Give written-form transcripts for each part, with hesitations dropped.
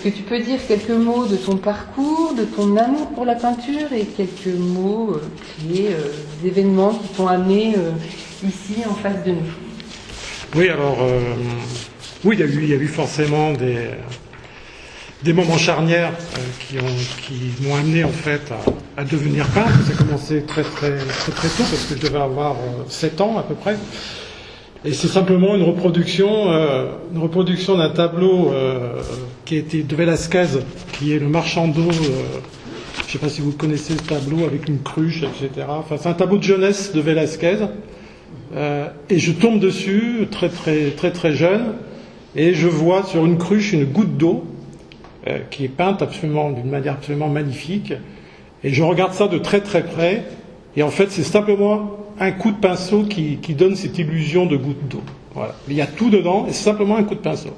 Est-ce que tu peux dire quelques mots de ton parcours, de ton amour pour la peinture et quelques mots clés, d'événements qui t'ont amené ici en face de nous? Oui, alors, oui, il y a eu forcément des moments charnières qui m'ont amené en fait à devenir peintre. Ça a commencé très tôt parce que je devais avoir 7 ans à peu près. Et c'est simplement une reproduction d'un tableau qui a été de Velázquez, qui est le marchand d'eau. Je ne sais pas si vous connaissez ce tableau avec une cruche, etc. Enfin, c'est un tableau de jeunesse de Velázquez. Et je tombe dessus très jeune, et je vois sur une cruche une goutte d'eau qui est peinte d'une manière absolument magnifique. Et je regarde ça de très près. Et en fait, c'est simplement un coup de pinceau qui donne cette illusion de goutte d'eau. Voilà. Il y a tout dedans, et c'est simplement un coup de pinceau.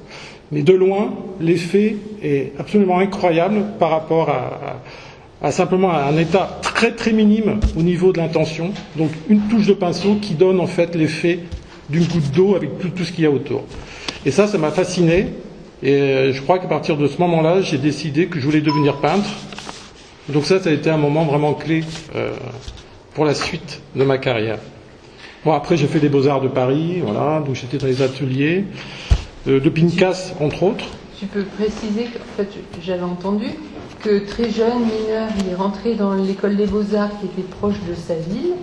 Mais de loin, l'effet est absolument incroyable par rapport à simplement un état très minime au niveau de l'intention. Donc une touche de pinceau qui donne en fait l'effet d'une goutte d'eau avec tout ce qu'il y a autour. Et ça m'a fasciné. Et je crois qu'à partir de ce moment-là, j'ai décidé que je voulais devenir peintre. Donc ça a été un moment vraiment clé pour la suite de ma carrière. Bon, après, j'ai fait les Beaux-Arts de Paris, voilà, donc j'étais dans les ateliers de Pincas, entre autres. Tu peux préciser qu'en fait, j'avais entendu que très jeune, mineur, il est rentré dans l'école des Beaux-Arts qui était proche de sa ville.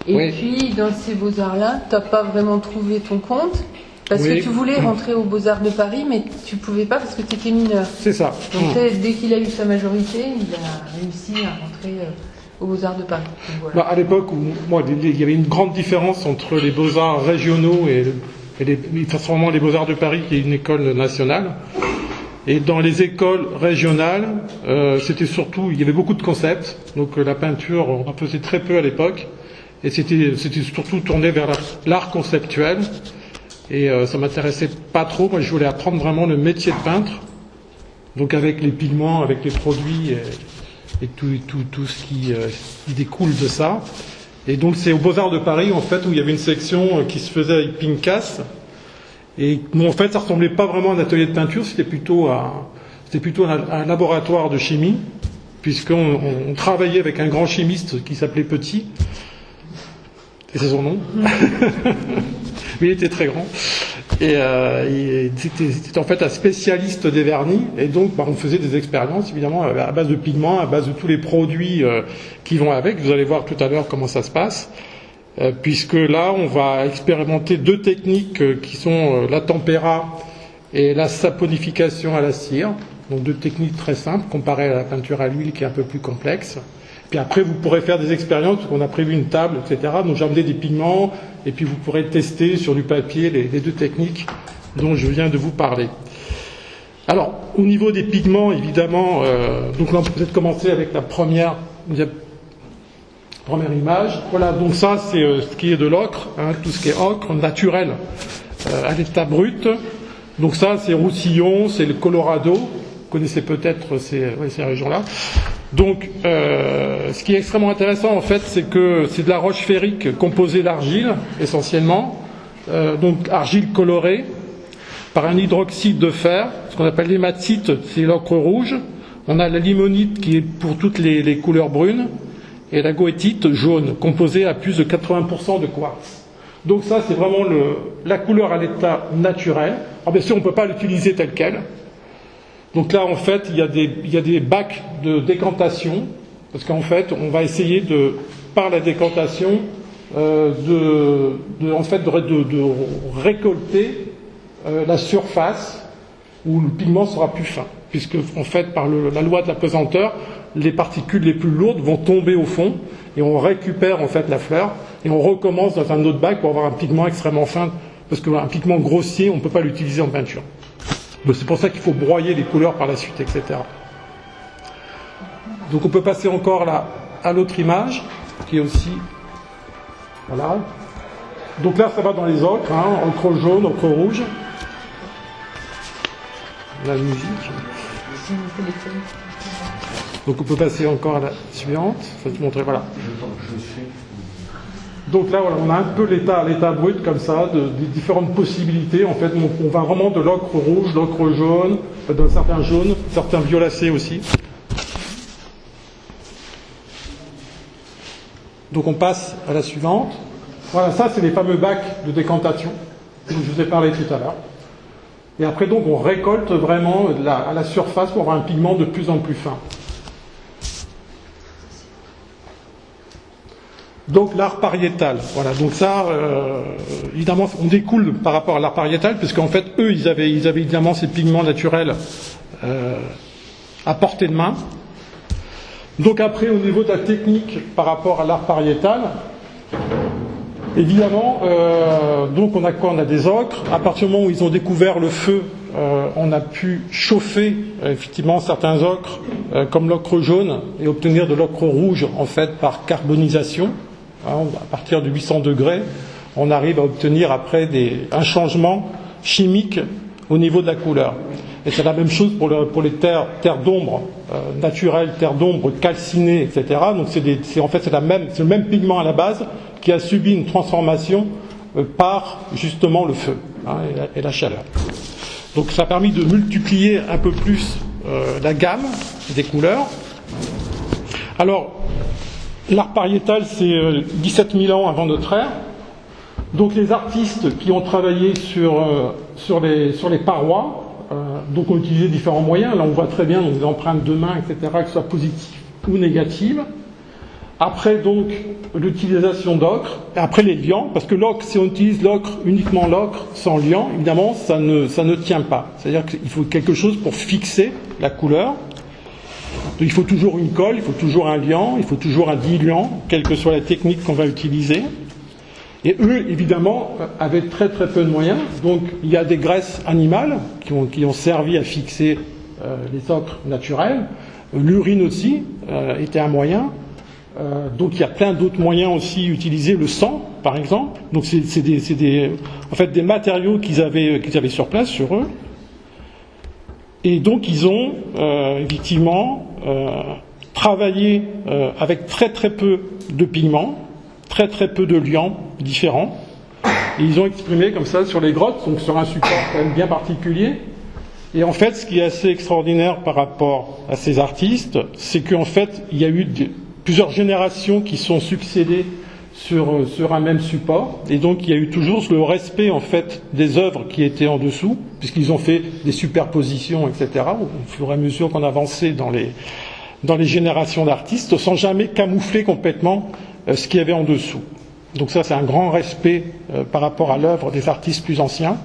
Et oui. Puis, dans ces Beaux-Arts-là, tu n'as pas vraiment trouvé ton compte parce que tu voulais rentrer aux Beaux-Arts de Paris, mais tu ne pouvais pas parce que tu étais mineur. C'est ça. Donc, dès qu'il a eu sa majorité, il a réussi à rentrer aux Beaux-Arts de Paris. Donc, voilà. À l'époque, il y avait une grande différence entre les Beaux-Arts régionaux et vraiment les Beaux-Arts de Paris, qui est une école nationale. Et dans les écoles régionales, c'était surtout, il y avait beaucoup de concepts. Donc la peinture, on en faisait très peu à l'époque. Et c'était surtout tourné vers l'art conceptuel. Et ça m'intéressait pas trop. Moi, je voulais apprendre vraiment le métier de peintre. Donc avec les pigments, avec les produits et tout ce qui découle de ça. Et donc c'est aux Beaux-Arts de Paris, en fait, où il y avait une section qui se faisait avec Pincas. Et en fait, ça ressemblait pas vraiment à un atelier de peinture, c'était plutôt un laboratoire de chimie, puisqu'on travaillait avec un grand chimiste qui s'appelait Petit. Et c'est son nom. Mais il était très grand. Et c'était en fait un spécialiste des vernis. Et donc, on faisait des expériences, évidemment, à base de pigments, à base de tous les produits qui vont avec. Vous allez voir tout à l'heure comment ça se passe. Puisque là, on va expérimenter 2 techniques qui sont la tempéra et la saponification à la cire. Donc 2 techniques très simples, comparées à la peinture à l'huile qui est un peu plus complexe. Puis après, vous pourrez faire des expériences, parce qu'on a prévu une table, etc. Donc j'ai amené des pigments, et puis vous pourrez tester sur du papier les 2 techniques dont je viens de vous parler. Alors, au niveau des pigments, évidemment, donc là, on peut peut-être commencer avec la première image. Voilà, donc ça, c'est ce qui est de l'ocre, tout ce qui est ocre naturel à l'état brut. Donc ça, c'est Roussillon, c'est le Colorado. Vous connaissez peut-être ces régions-là. Donc, ce qui est extrêmement intéressant, en fait, c'est que c'est de la roche ferrique composée d'argile, essentiellement. Donc, argile colorée par un hydroxyde de fer, ce qu'on appelle l'hématite, c'est l'ocre rouge. On a la limonite qui est pour toutes les couleurs brunes. Et la goétite jaune, composée à plus de 80% de quartz. Donc ça, c'est vraiment la couleur à l'état naturel. Alors bien sûr, on ne peut pas l'utiliser telle qu'elle. Donc là, en fait, il y a des bacs de décantation, parce qu'en fait, on va essayer par la décantation, de récolter la surface où le pigment sera plus fin. Puisque, en fait, par la loi de la pesanteur, les particules les plus lourdes vont tomber au fond et on récupère en fait la fleur et on recommence dans un autre bac pour avoir un pigment extrêmement fin, parce qu'un pigment grossier, on ne peut pas l'utiliser en peinture. Donc c'est pour ça qu'il faut broyer les couleurs par la suite, etc. Donc on peut passer encore là à l'autre image qui est aussi, voilà. Donc là ça va dans les ocres, ocre jaune, ocre rouge. La musique. Donc on peut passer encore à la suivante. Ça va te montrer, voilà. Donc là, voilà, on a un peu l'état brut comme ça, des différentes possibilités. En fait, on va vraiment de l'ocre rouge, l'ocre jaune, d'un certain jaune, certains violacés aussi. Donc on passe à la suivante. Voilà, ça c'est les fameux bacs de décantation dont je vous ai parlé tout à l'heure. Et après donc on récolte vraiment à la surface pour avoir un pigment de plus en plus fin. Donc l'art pariétal, voilà. Donc ça, évidemment, on découle par rapport à l'art pariétal, puisqu'en fait eux, ils avaient évidemment ces pigments naturels à portée de main. Donc après, au niveau de la technique par rapport à l'art pariétal, évidemment, donc on a quoi? On a des ocres. À partir du moment où ils ont découvert le feu, on a pu chauffer effectivement certains ocres, comme l'ocre jaune, et obtenir de l'ocre rouge en fait par carbonisation. Hein, à partir de 800 degrés, on arrive à obtenir après un changement chimique au niveau de la couleur. Et c'est la même chose pour les terres d'ombre naturelles, terres d'ombre calcinées, etc. Donc c'est le même pigment à la base qui a subi une transformation par justement le feu, hein, et la chaleur. Donc ça a permis de multiplier un peu plus la gamme des couleurs. Alors l'art pariétal, c'est 17 000 ans avant notre ère. Donc les artistes qui ont travaillé sur les parois, donc ont utilisé différents moyens. Là on voit très bien donc, des empreintes de main, etc., que ce soit positives ou négatives. Après donc l'utilisation d'ocre, et après les liants, parce que l'ocre, si on utilise uniquement l'ocre sans liant, évidemment ça ne tient pas. C'est-à-dire qu'il faut quelque chose pour fixer la couleur. Donc, il faut toujours une colle, il faut toujours un liant, il faut toujours un diluant, quelle que soit la technique qu'on va utiliser. Et eux, évidemment, avaient très très peu de moyens. Donc il y a des graisses animales qui ont servi à fixer les ocres naturels. L'urine aussi était un moyen. Donc il y a plein d'autres moyens aussi utilisés, le sang par exemple. Donc c'est des matériaux qu'ils avaient sur place, sur eux. Et donc ils ont effectivement travaillé avec très très peu de pigments, très très peu de liants différents. Et ils ont exprimé comme ça sur les grottes, donc sur un support quand même bien particulier. Et en fait, ce qui est assez extraordinaire par rapport à ces artistes, c'est qu'en fait, il y a eu plusieurs générations qui sont succédées sur un même support, et donc il y a eu toujours le respect en fait des œuvres qui étaient en dessous, puisqu'ils ont fait des superpositions, etc. Au fur et à mesure qu'on avançait dans les générations d'artistes, sans jamais camoufler complètement ce qu'il y avait en dessous. Donc ça, c'est un grand respect par rapport à l'œuvre des artistes plus anciens,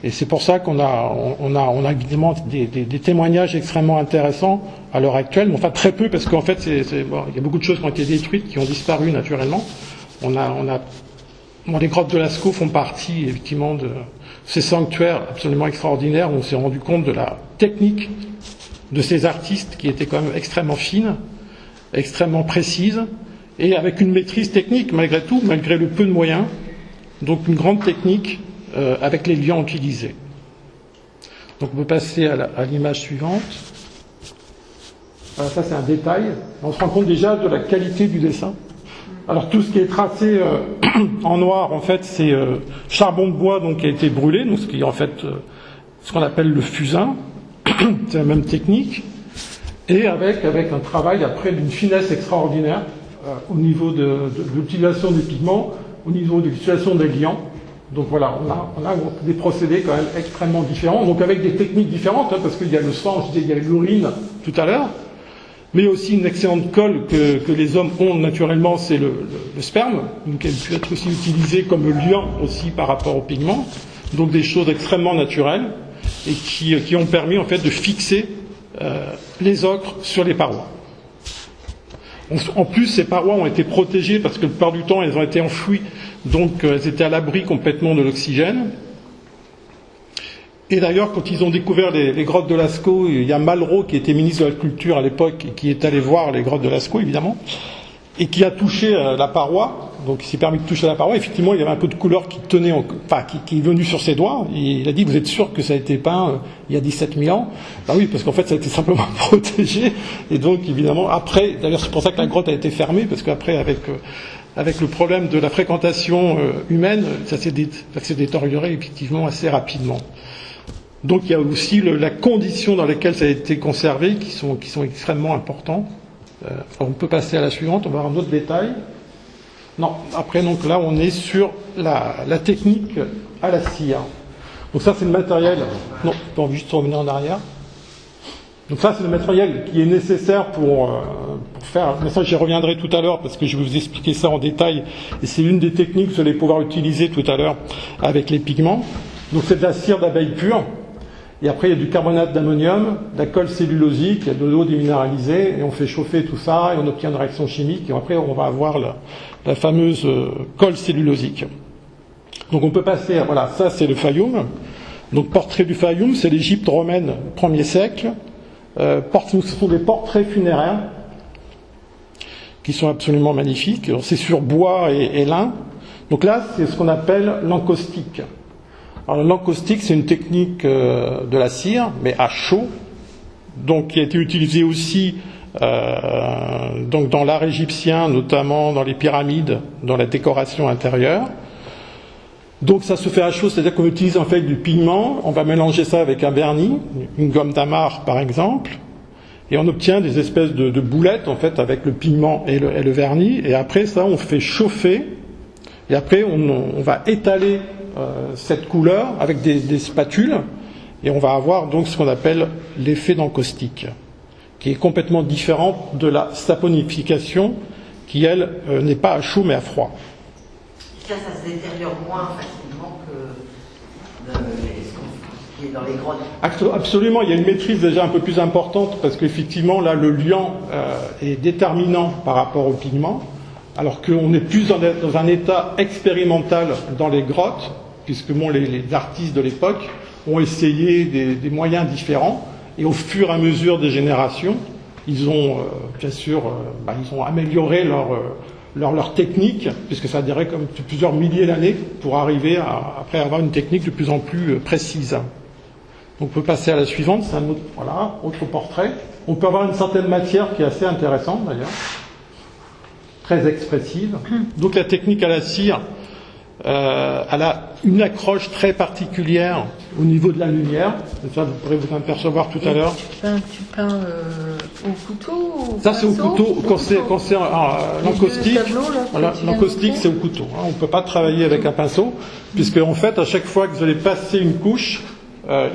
et c'est pour ça qu'on a évidemment des témoignages extrêmement intéressants à l'heure actuelle, mais enfin très peu, parce qu'en fait, il y a beaucoup de choses qui ont été détruites, qui ont disparu naturellement. Les grottes de Lascaux font partie effectivement de ces sanctuaires absolument extraordinaires où on s'est rendu compte de la technique de ces artistes qui étaient quand même extrêmement fine, extrêmement précise, et avec une maîtrise technique malgré tout, malgré le peu de moyens, donc une grande technique avec les liants utilisés. Donc on peut passer à l'image suivante. Voilà, ça c'est un détail. On se rend compte déjà de la qualité du dessin. Alors tout ce qui est tracé en noir, en fait, c'est charbon de bois donc, qui a été brûlé, donc ce qui est en fait ce qu'on appelle le fusain. C'est la même technique. Et avec un travail après d'une finesse extraordinaire au niveau de l'utilisation des pigments, au niveau de l'utilisation des liants. Donc voilà, on a des procédés quand même extrêmement différents, donc avec des techniques différentes, hein, parce qu'il y a le sang, je disais, il y a l'urine tout à l'heure, mais aussi une excellente colle que les hommes ont naturellement, c'est le sperme, donc elle peut être aussi utilisée comme liant aussi par rapport aux pigments, donc des choses extrêmement naturelles et qui ont permis en fait de fixer les ocres sur les parois. En plus, ces parois ont été protégées parce que la plupart du temps, elles ont été enfouies, donc elles étaient à l'abri complètement de l'oxygène. Et d'ailleurs, quand ils ont découvert les grottes de Lascaux, il y a Malraux qui était ministre de la Culture à l'époque et qui est allé voir les grottes de Lascaux, évidemment, et qui a touché la paroi. Donc il s'est permis de toucher la paroi. Effectivement, il y avait un peu de couleur qui tenait, qui est venu sur ses doigts. Et il a dit, vous êtes sûr que ça a été peint il y a 17 000 ans? Ben oui, parce qu'en fait, ça a été simplement protégé. Et donc, évidemment, après, d'ailleurs, c'est pour ça que la grotte a été fermée, parce qu'après, avec le problème de la fréquentation humaine, ça s'est détérioré effectivement assez rapidement. Donc il y a aussi la condition dans laquelle ça a été conservé qui sont extrêmement importantes. On peut passer à la suivante, on va avoir un autre détail. Non, après donc là on est sur la technique à la cire. Donc ça c'est le matériel. Non, on va juste revenir en arrière. Donc ça c'est le matériel qui est nécessaire pour faire. Mais ça j'y reviendrai tout à l'heure parce que je vais vous expliquer ça en détail. Et c'est une des techniques que vous allez pouvoir utiliser tout à l'heure avec les pigments. Donc c'est de la cire d'abeille pure. Et après, il y a du carbonate d'ammonium, de la colle cellulosique, il y a de l'eau déminéralisée, et on fait chauffer tout ça, et on obtient une réaction chimique, et après, on va avoir la fameuse colle cellulosique. Donc on peut passer, voilà, ça c'est le Fayoum. Donc portrait du Fayoum, c'est l'Égypte romaine, 1er siècle. Ce sont des portraits funéraires qui sont absolument magnifiques. C'est sur bois et lin. Donc là, c'est ce qu'on appelle l'encaustique. Alors l'encaustique, c'est une technique de la cire, mais à chaud, donc qui a été utilisée aussi donc dans l'art égyptien, notamment dans les pyramides, dans la décoration intérieure. Donc ça se fait à chaud, c'est-à-dire qu'on utilise en fait du pigment, on va mélanger ça avec un vernis, une gomme d'amarre par exemple, et on obtient des espèces de boulettes en fait avec le pigment et le vernis, et après ça on fait chauffer, et après on va étaler cette couleur avec des spatules, et on va avoir donc ce qu'on appelle l'effet d'encaustique, qui est complètement différent de la saponification, qui elle n'est pas à chaud mais à froid. Ça se détériore moins facilement que ce qui est dans les grottes. Absolument, il y a une maîtrise déjà un peu plus importante, parce qu'effectivement là le liant est déterminant par rapport au pigment, alors qu'on est plus dans un état expérimental dans les grottes, puisque bon, les artistes de l'époque ont essayé des moyens différents, et au fur et à mesure des générations, ils ont bien sûr ils ont amélioré leur technique, puisque ça durait comme plusieurs milliers d'années pour arriver à après avoir une technique de plus en plus précise. Donc on peut passer à la suivante, c'est un autre, voilà, autre portrait. On peut avoir une certaine matière qui est assez intéressante d'ailleurs, très expressive. Donc la technique à la cire, elle a une accroche très particulière au niveau de la lumière. Et ça, vous pourrez vous en apercevoir tout à l'heure. Tu peins au couteau? Ça, c'est au couteau. Quand c'est l'encaustique, l'encaustique, c'est au couteau. On ne peut pas travailler avec un pinceau, puisque en fait, à chaque fois que vous allez passer une couche,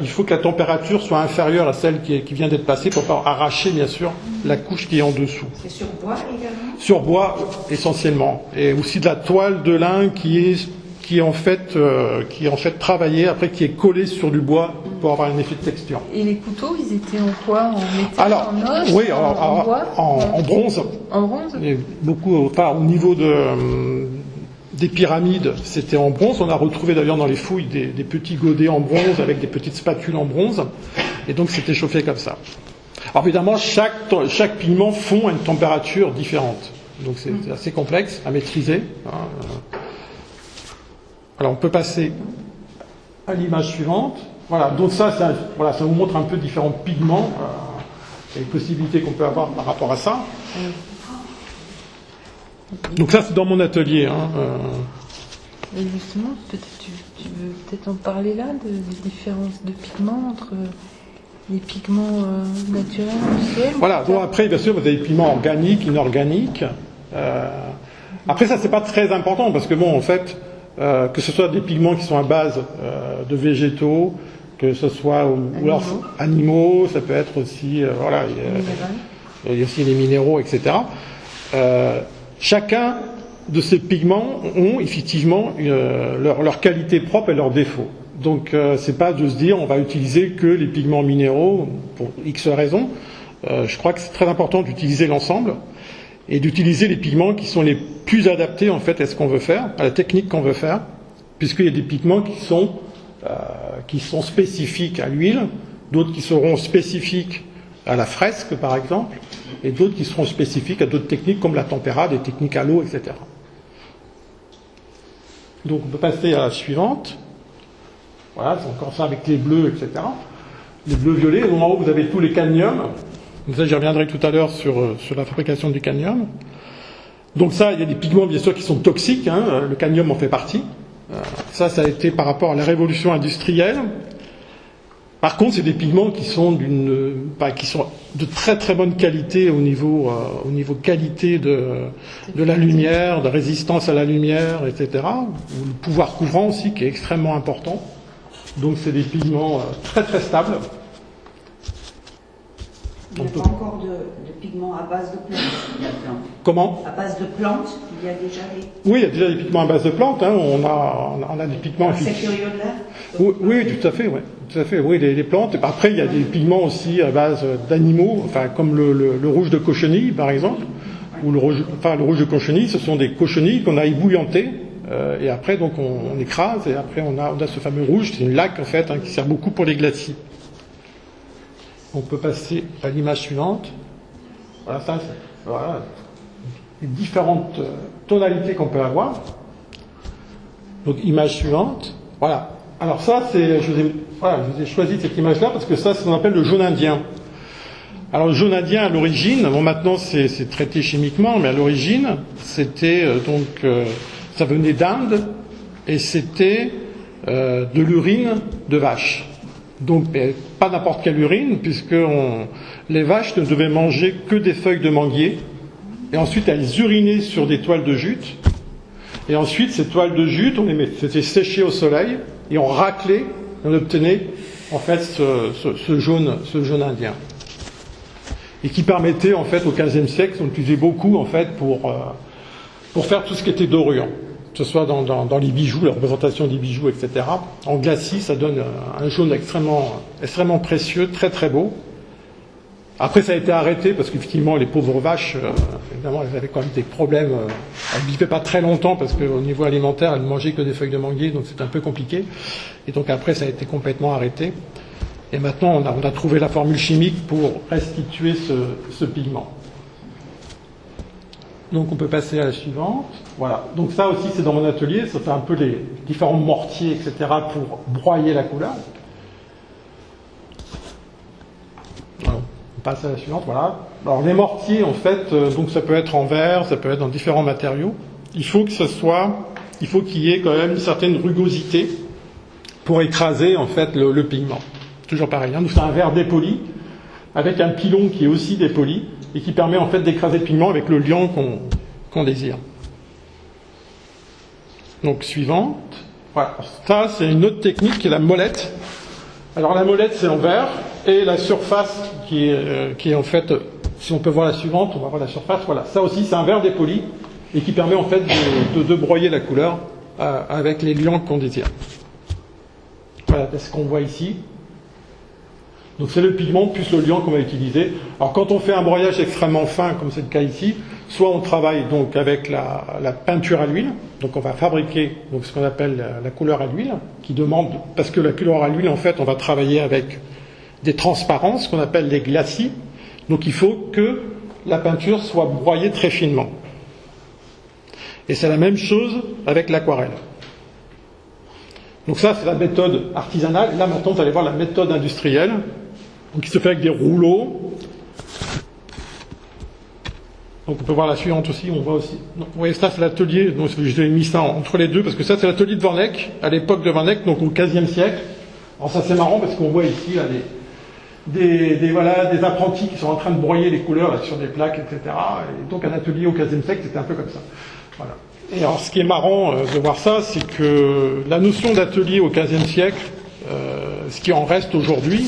il faut que la température soit inférieure à celle qui vient d'être passée pour pas arracher, bien sûr, la couche qui est en dessous. C'est sur bois également? Sur bois, essentiellement. Et aussi de la toile de lin qui est en fait travaillée, après qui est collée sur du bois pour avoir un effet de texture. Et les couteaux, ils étaient en quoi? En métal, alors, en os, oui, en bois, en bronze. En bronze? Et beaucoup, enfin, au niveau des pyramides, c'était en bronze. On a retrouvé d'ailleurs dans les fouilles des petits godets en bronze avec des petites spatules en bronze. Et donc c'était chauffé comme ça. Alors évidemment, chaque pigment fond à une température différente. Donc c'est assez complexe à maîtriser. Alors on peut passer à l'image suivante. Voilà, donc ça vous montre un peu différents pigments et les possibilités qu'on peut avoir par rapport à ça. Donc ça c'est dans mon atelier. Et justement, peut-être tu veux peut-être en parler là, des différences de pigments entre les pigments naturels du ciel. Voilà, donc après bien sûr vous avez des pigments organiques, inorganiques. Après ça c'est pas très important parce que bon en fait que ce soit des pigments qui sont à base de végétaux, que ce soit ou alors animaux, ça peut être aussi il y a aussi les minéraux, etc. Chacun de ces pigments ont effectivement leur qualité propre et leurs défauts. Donc c'est pas de se dire on va utiliser que les pigments minéraux pour X raisons. Je crois que c'est très important d'utiliser l'ensemble et d'utiliser les pigments qui sont les plus adaptés en fait à ce qu'on veut faire, à la technique qu'on veut faire, puisqu'il y a des pigments qui sont spécifiques à l'huile, d'autres qui seront spécifiques à la fresque par exemple, et d'autres qui seront spécifiques à d'autres techniques comme la tempéra, des techniques à l'eau, etc. Donc on peut passer à la suivante. Voilà, c'est encore ça avec les bleus, etc. Les bleus violets, au moment où vous avez tous les cadmiums. Ça, j'y reviendrai tout à l'heure sur la fabrication du cadmium. Donc ça, il y a des pigments bien sûr qui sont toxiques, hein, le cadmium en fait partie. Ça a été par rapport à la révolution industrielle. Par contre, c'est des pigments qui sont qui sont de très très bonne qualité au niveau qualité de la lumière, de résistance à la lumière, etc. Ou le pouvoir couvrant aussi qui est extrêmement important. Donc c'est des pigments très très stables. Il n'y a pas encore de pigments à base de plantes. Comment ? À base de plantes, il y a déjà des... Oui, il y a déjà des pigments à base de plantes. Hein. On a des pigments... C'est curieux de l'air. Oui, tout à fait. Ouais. Tout à fait. Oui, les plantes. Après, il y a des pigments aussi à base d'animaux, enfin comme le rouge de cochenille, par exemple, ou le rouge de cochenille. Ce sont des cochenilles qu'on a ébouillantées. Et après, donc, on écrase. Et après, on a ce fameux rouge. C'est une laque, en fait, hein, qui sert beaucoup pour les glacis. On peut passer à l'image suivante. Voilà, ça, voilà, les différentes tonalités qu'on peut avoir. Donc, image suivante. Voilà. Alors ça, je vous ai choisi cette image-là parce que ça, c'est ce qu'on appelle le jaune indien. Alors, le jaune indien, à l'origine, bon, maintenant, c'est traité chimiquement, mais à l'origine, c'était, ça venait d'Inde et c'était de l'urine de vache. Donc, pas n'importe quelle urine, puisque les vaches ne devaient manger que des feuilles de manguier, et ensuite elles urinaient sur des toiles de jute, et ensuite ces toiles de jute, on les faisait sécher au soleil, et on raclait, on obtenait en fait ce jaune indien, et qui permettait en fait au XVe siècle, on l'utilisait beaucoup en fait pour faire tout ce qui était dorure. Que ce soit dans les bijoux, la représentation des bijoux, etc. En glacis, ça donne un jaune extrêmement précieux, très très beau. Après, ça a été arrêté parce qu'effectivement, les pauvres vaches, évidemment, elles avaient quand même des problèmes. Elles ne vivaient pas très longtemps parce qu'au niveau alimentaire, elles ne mangeaient que des feuilles de manguier, donc c'était un peu compliqué. Et donc après, ça a été complètement arrêté. Et maintenant, on a trouvé la formule chimique pour restituer ce pigment. Donc on peut passer à la suivante. Voilà. Donc ça aussi c'est dans mon atelier, ça fait un peu les différents mortiers, etc. pour broyer la couleur. Alors, on passe à la suivante, voilà. Alors les mortiers en fait, donc ça peut être en verre, ça peut être dans différents matériaux. Il faut qu'il y ait quand même une certaine rugosité pour écraser en fait le pigment. Toujours pareil, hein. Donc c'est un verre dépoli avec un pilon qui est aussi dépoli et qui permet en fait d'écraser le pigment avec le liant qu'on désire. Donc suivante. Voilà. Ça c'est une autre technique qui est la molette. Alors la molette c'est en verre et la surface qui est en fait, si on peut voir la suivante, on va voir la surface. Voilà. Ça aussi c'est un verre dépoli et qui permet en fait de broyer la couleur avec les liants qu'on désire. Voilà, c'est ce qu'on voit ici. Donc c'est le pigment plus le liant qu'on va utiliser. Alors quand on fait un broyage extrêmement fin, comme c'est le cas ici, soit on travaille donc avec la peinture à l'huile, donc on va fabriquer donc ce qu'on appelle la couleur à l'huile, qui demande, parce que la couleur à l'huile en fait on va travailler avec des transparences qu'on appelle les glacis, donc il faut que la peinture soit broyée très finement. Et c'est la même chose avec l'aquarelle. Donc ça c'est la méthode artisanale, et là maintenant vous allez voir la méthode industrielle, donc qui se fait avec des rouleaux. Donc on peut voir la suivante aussi, on voit aussi. Donc, vous voyez ça c'est l'atelier, donc j'ai mis ça entre les deux, parce que ça c'est l'atelier de Warneck, à l'époque de Warneck, donc au XVe siècle. Alors ça c'est marrant parce qu'on voit ici là, des apprentis qui sont en train de broyer les couleurs là, sur des plaques, etc. Et donc un atelier au XVe siècle c'était un peu comme ça. Voilà. Et alors ce qui est marrant de voir ça, c'est que la notion d'atelier au XVe siècle, ce qui en reste aujourd'hui,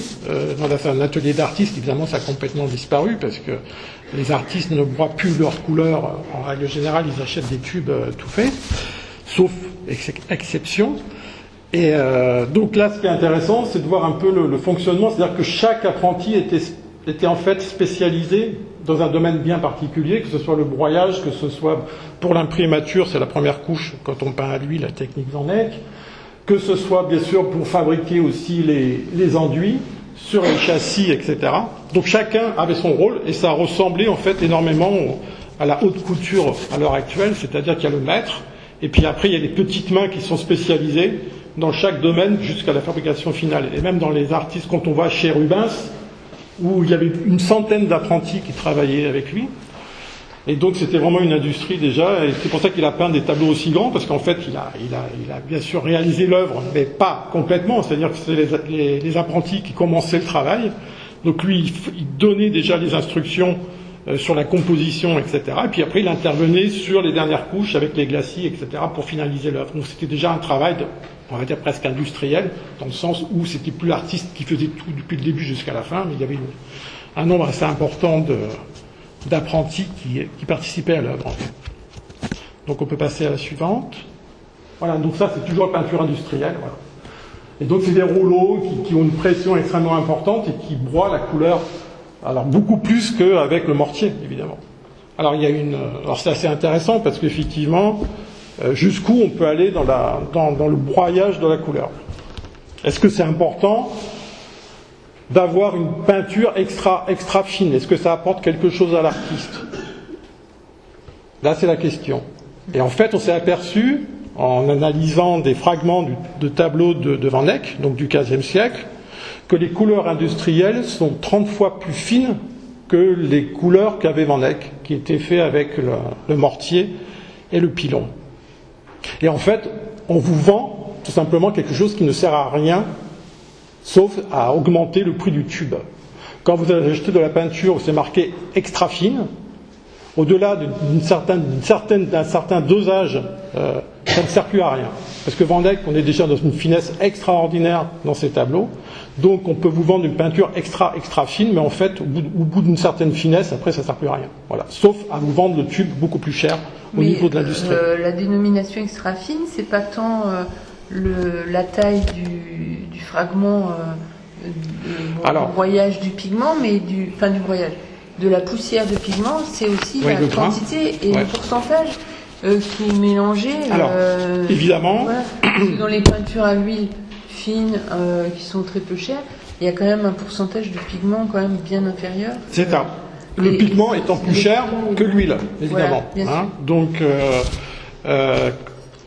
dans un atelier d'artiste, évidemment ça a complètement disparu parce que les artistes ne broient plus leurs couleurs, en règle générale ils achètent des tubes tout faits, sauf exception. Et donc là ce qui est intéressant c'est de voir un peu le fonctionnement, c'est-à-dire que chaque apprenti était en fait spécialisé dans un domaine bien particulier, que ce soit le broyage, que ce soit pour l'imprimature, c'est la première couche quand on peint à l'huile, la technique Warneck, que ce soit bien sûr pour fabriquer aussi les enduits sur les châssis, etc. Donc chacun avait son rôle et ça ressemblait en fait énormément à la haute couture à l'heure actuelle, c'est-à-dire qu'il y a le maître et puis après il y a les petites mains qui sont spécialisées dans chaque domaine jusqu'à la fabrication finale. Et même dans les artistes, quand on va chez Rubens, où il y avait une centaine d'apprentis qui travaillaient avec lui, Et donc c'était vraiment une industrie déjà, et c'est pour ça qu'il a peint des tableaux aussi grands, parce qu'en fait il a bien sûr réalisé l'œuvre, mais pas complètement, c'est-à-dire que c'est les apprentis qui commençaient le travail. Donc lui, il donnait déjà les instructions sur la composition, etc. Et puis après il intervenait sur les dernières couches avec les glacis, etc. pour finaliser l'œuvre. Donc c'était déjà un travail, on va dire presque industriel, dans le sens où c'était plus l'artiste qui faisait tout depuis le début jusqu'à la fin, mais il y avait un nombre assez important d'apprentis qui participaient à l'œuvre. Donc on peut passer à la suivante. Voilà, donc ça c'est toujours la peinture industrielle. Voilà. Et donc c'est des rouleaux qui ont une pression extrêmement importante et qui broient la couleur, alors beaucoup plus qu'avec le mortier, évidemment. Alors alors c'est assez intéressant parce qu'effectivement, jusqu'où on peut aller dans le broyage de la couleur. Est-ce que c'est important d'avoir une peinture extra fine? Est-ce que ça apporte quelque chose à l'artiste? Là, c'est la question. Et en fait, on s'est aperçu, en analysant des fragments de tableaux de Van Eyck, donc du XVe siècle, que les couleurs industrielles sont 30 fois plus fines que les couleurs qu'avait Van Eyck, qui étaient faites avec le mortier et le pilon. Et en fait, on vous vend tout simplement quelque chose qui ne sert à rien, sauf à augmenter le prix du tube. Quand vous allez acheter de la peinture où c'est marqué extra fine, au-delà d'un certain dosage, ça ne sert plus à rien. Parce que Van Eyck, on est déjà dans une finesse extraordinaire dans ces tableaux, donc on peut vous vendre une peinture extra fine, mais en fait, au bout d'une certaine finesse, après ça ne sert plus à rien. Voilà. Sauf à vous vendre le tube beaucoup plus cher au niveau de l'industrie. La dénomination extra fine, c'est pas tant la taille du fragment du broyage du pigment, mais du broyage de la poussière de pigment, c'est aussi la quantité et le pourcentage qui est mélangé. Alors, évidemment. Voilà. Parce que dans les peintures à l'huile fines, qui sont très peu chères, il y a quand même un pourcentage de pigment quand même bien inférieur. C'est ça. Le pigment étant plus cher que l'huile, évidemment. Voilà, donc,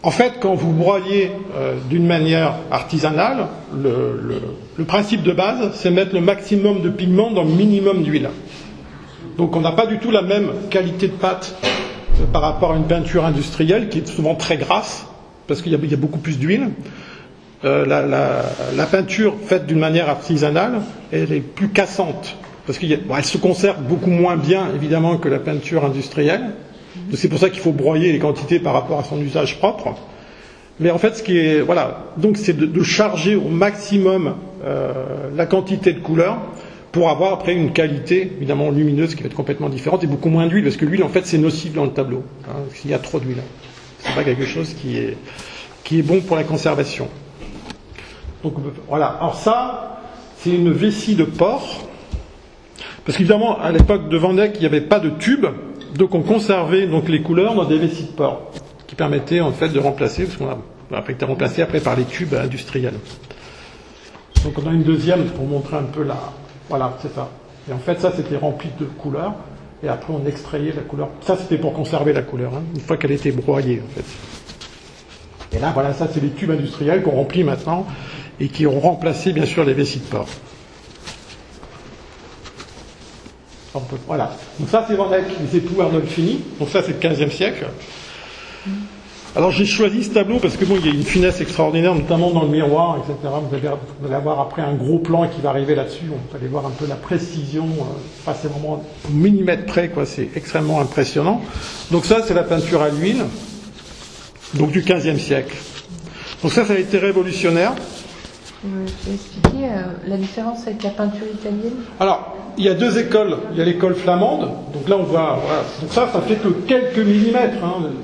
en fait, quand vous broyez d'une manière artisanale, le principe de base, c'est mettre le maximum de pigment dans le minimum d'huile. Donc on n'a pas du tout la même qualité de pâte par rapport à une peinture industrielle qui est souvent très grasse, parce qu'il y a beaucoup plus d'huile. La peinture faite d'une manière artisanale, elle est plus cassante, parce qu'elle se conserve beaucoup moins bien, évidemment, que la peinture industrielle. C'est pour ça qu'il faut broyer les quantités par rapport à son usage propre. Mais en fait, donc c'est de charger au maximum la quantité de couleur, pour avoir après une qualité évidemment lumineuse qui va être complètement différente et beaucoup moins d'huile, parce que l'huile en fait c'est nocif dans le tableau, s'il y a trop d'huile. C'est pas quelque chose qui est bon pour la conservation. Donc voilà, alors ça c'est une vessie de porc, parce qu'évidemment à l'époque de Van Eyck il n'y avait pas de tube, donc on conservait donc les couleurs dans des vessies de porc qui permettaient en fait de remplacer, parce qu'on a après été remplacé après par les tubes industriels. Donc on a une deuxième pour montrer un peu voilà, c'est ça. Et en fait, ça, c'était rempli de couleurs. Et après, on extrayait la couleur. Ça, c'était pour conserver la couleur, une fois qu'elle était broyée, en fait. Et là, voilà, ça, c'est les tubes industriels qu'on remplit maintenant et qui ont remplacé, bien sûr, les vessies de porc. Voilà. Donc ça, c'est Van Eyck, les époux Arnolfini. Donc ça, c'est le XVe siècle. Alors j'ai choisi ce tableau parce que il y a une finesse extraordinaire, notamment dans le miroir, etc. Vous allez avoir après un gros plan qui va arriver là-dessus. On va aller voir un peu la précision. C'est vraiment au millimètre près, quoi. C'est extrêmement impressionnant. Donc ça, c'est la peinture à l'huile, donc du XVe siècle. Donc ça a été révolutionnaire. Je vais expliquer la différence avec la peinture italienne. Alors, il y a deux écoles. Il y a l'école flamande. Donc là, on voit. Voilà. Donc ça fait que quelques millimètres.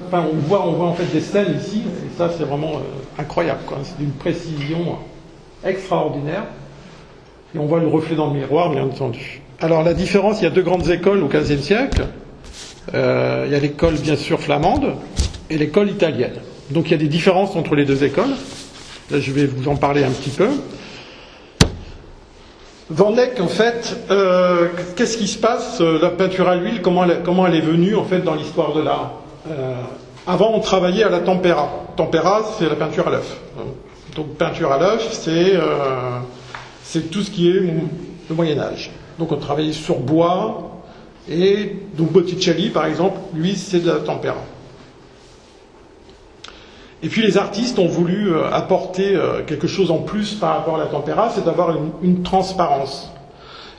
Enfin, on voit en fait des scènes ici. Et ça, c'est vraiment incroyable, quoi. C'est d'une précision extraordinaire. Et on voit le reflet dans le miroir, bien entendu. Alors, la différence, il y a deux grandes écoles au XVe siècle. Il y a l'école, bien sûr, flamande et l'école italienne. Donc, il y a des différences entre les deux écoles. Là, je vais vous en parler un petit peu. Van Eyck, en fait, qu'est-ce qui se passe? La peinture à l'huile, comment elle est venue, en fait, dans l'histoire de l'art? Avant, on travaillait à la tempera. Tempera, c'est la peinture à l'œuf. Donc, peinture à l'œuf, c'est tout ce qui est le Moyen-Âge. Donc, on travaillait sur bois, Et donc Botticelli, par exemple, lui, c'est de la tempéra. Et puis les artistes ont voulu apporter quelque chose en plus par rapport à la tempéra, c'est d'avoir une transparence.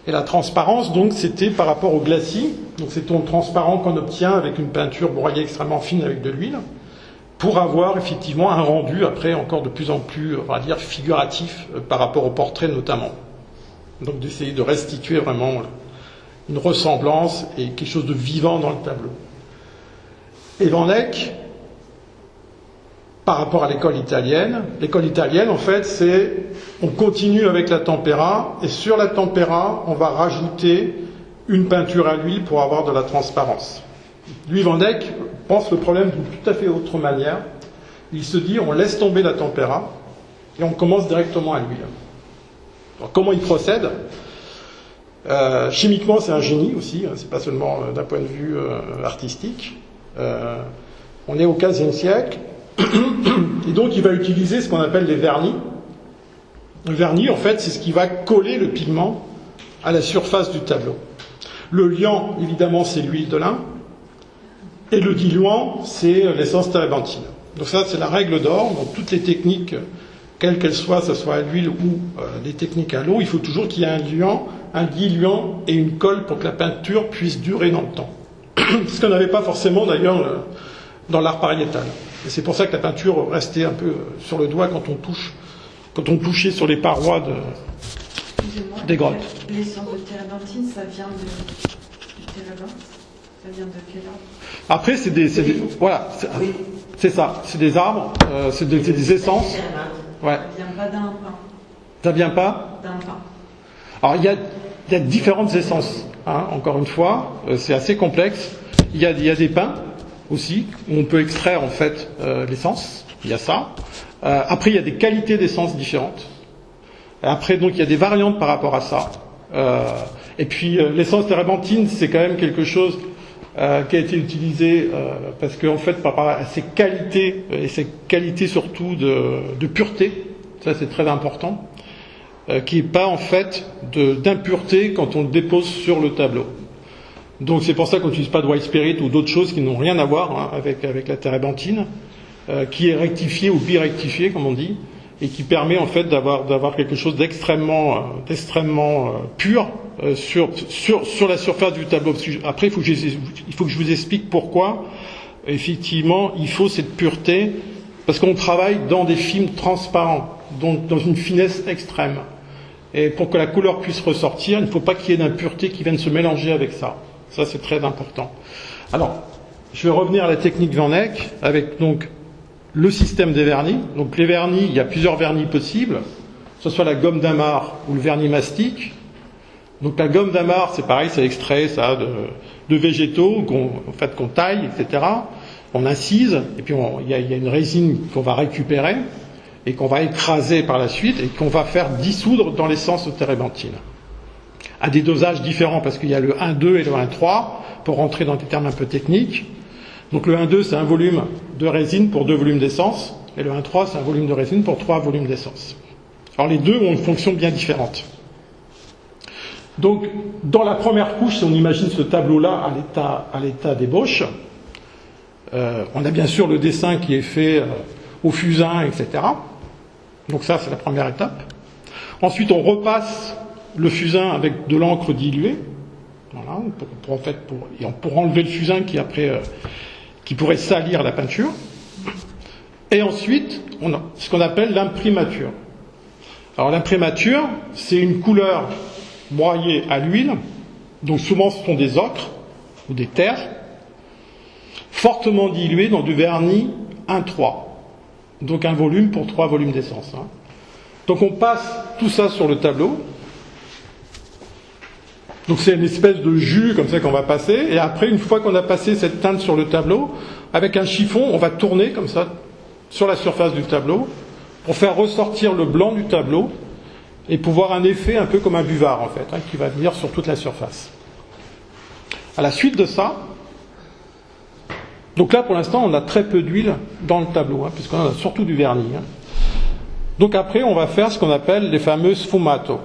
Et la transparence, donc, c'était par rapport au glacis. Donc c'est ton transparent qu'on obtient avec une peinture broyée extrêmement fine avec de l'huile, pour avoir effectivement un rendu après encore de plus en plus, on va dire, figuratif par rapport au portrait notamment. Donc d'essayer de restituer vraiment une ressemblance et quelque chose de vivant dans le tableau. Et Van Eyck, par rapport à l'école italienne, en fait, c'est on continue avec la tempéra, et sur la tempéra, on va rajouter une peinture à l'huile pour avoir de la transparence. Lui, Van Eyck, pense le problème d'une tout à fait autre manière. Il se dit, on laisse tomber la tempéra, et on commence directement à l'huile. Alors, comment il procède ? Chimiquement, c'est un génie aussi, c'est pas seulement d'un point de vue artistique. On est au XVe siècle, et donc il va utiliser ce qu'on appelle les vernis. Le vernis, en fait, c'est ce qui va coller le pigment à la surface du tableau. Le liant, évidemment, c'est l'huile de lin, et le diluant, c'est l'essence térébenthine. Donc ça, c'est la règle d'or dans toutes les techniques, quelles qu'elles soient, que ce soit à l'huile ou des techniques à l'eau, il faut toujours qu'il y ait un liant, un diluant et une colle pour que la peinture puisse durer dans le temps. Ce qu'on n'avait pas forcément d'ailleurs dans l'art pariétal. Et c'est pour ça que la peinture restait un peu sur le doigt quand on touchait sur les parois des grottes. L'essence de térébenthine, ça vient du térébenthine. Ça vient de quel arbre ? Après, voilà, c'est ça, c'est des arbres, c'est des essences. Ouais. Ça vient pas d'un pain. Ça vient pas ? D'un pain. Alors, il y a différentes essences, hein, encore une fois, c'est assez complexe. Il y a des pins aussi, où on peut extraire en fait l'essence, il y a ça. Après, il y a des qualités d'essence différentes. Après, donc, il y a des variantes par rapport à ça. Et puis, l'essence térébenthine, c'est quand même quelque chose qui a été utilisé parce qu'en fait, par rapport à ses qualités, et ses qualités surtout de pureté, ça c'est très important, qui n'est pas en fait d'impureté quand on le dépose sur le tableau. Donc c'est pour ça qu'on n'utilise pas de white spirit ou d'autres choses qui n'ont rien à voir avec la térébenthine, qui est rectifiée ou birectifiée comme on dit, et qui permet en fait d'avoir quelque chose d'extrêmement pur sur la surface du tableau. Après, il faut que je vous explique pourquoi effectivement il faut cette pureté, parce qu'on travaille dans des films transparents, donc dans une finesse extrême. Et pour que la couleur puisse ressortir, il ne faut pas qu'il y ait d'impureté qui vienne se mélanger avec ça. Ça, c'est très important. Alors, je vais revenir à la technique Van Eyck avec donc le système des vernis. Donc les vernis, il y a plusieurs vernis possibles, que ce soit la gomme d'Amar ou le vernis mastic. Donc la gomme d'Amar, c'est pareil, c'est extrait ça de végétaux qu'on taille, etc. On incise, et puis il y a une résine qu'on va récupérer et qu'on va écraser par la suite et qu'on va faire dissoudre dans l'essence de térébenthine. À des dosages différents, parce qu'il y a le 1,2 et le 1,3, pour rentrer dans des termes un peu techniques. Donc le 1,2, c'est un volume de résine pour 2 volumes d'essence, et le 1,3, c'est un volume de résine pour 3 volumes d'essence. Alors les deux ont une fonction bien différente. Donc, dans la première couche, si on imagine ce tableau-là à l'état d'ébauche, on a bien sûr le dessin qui est fait au fusain, etc. Donc ça, c'est la première étape. Ensuite, on repasse le fusain avec de l'encre diluée, voilà, pour enlever le fusain qui pourrait salir la peinture. Et ensuite, on a ce qu'on appelle l'imprimature. Alors l'imprimature, c'est une couleur broyée à l'huile, donc souvent ce sont des ocres ou des terres, fortement diluées dans du vernis 1,3, donc un volume pour 3 volumes d'essence. Donc on passe tout ça sur le tableau. Donc c'est une espèce de jus comme ça qu'on va passer, et après, une fois qu'on a passé cette teinte sur le tableau, avec un chiffon, on va tourner comme ça sur la surface du tableau pour faire ressortir le blanc du tableau et pouvoir un effet un peu comme un buvard en fait, qui va venir sur toute la surface. À la suite de ça, donc là pour l'instant on a très peu d'huile dans le tableau, puisqu'on a surtout du vernis. Donc après on va faire ce qu'on appelle les fameux sfumato.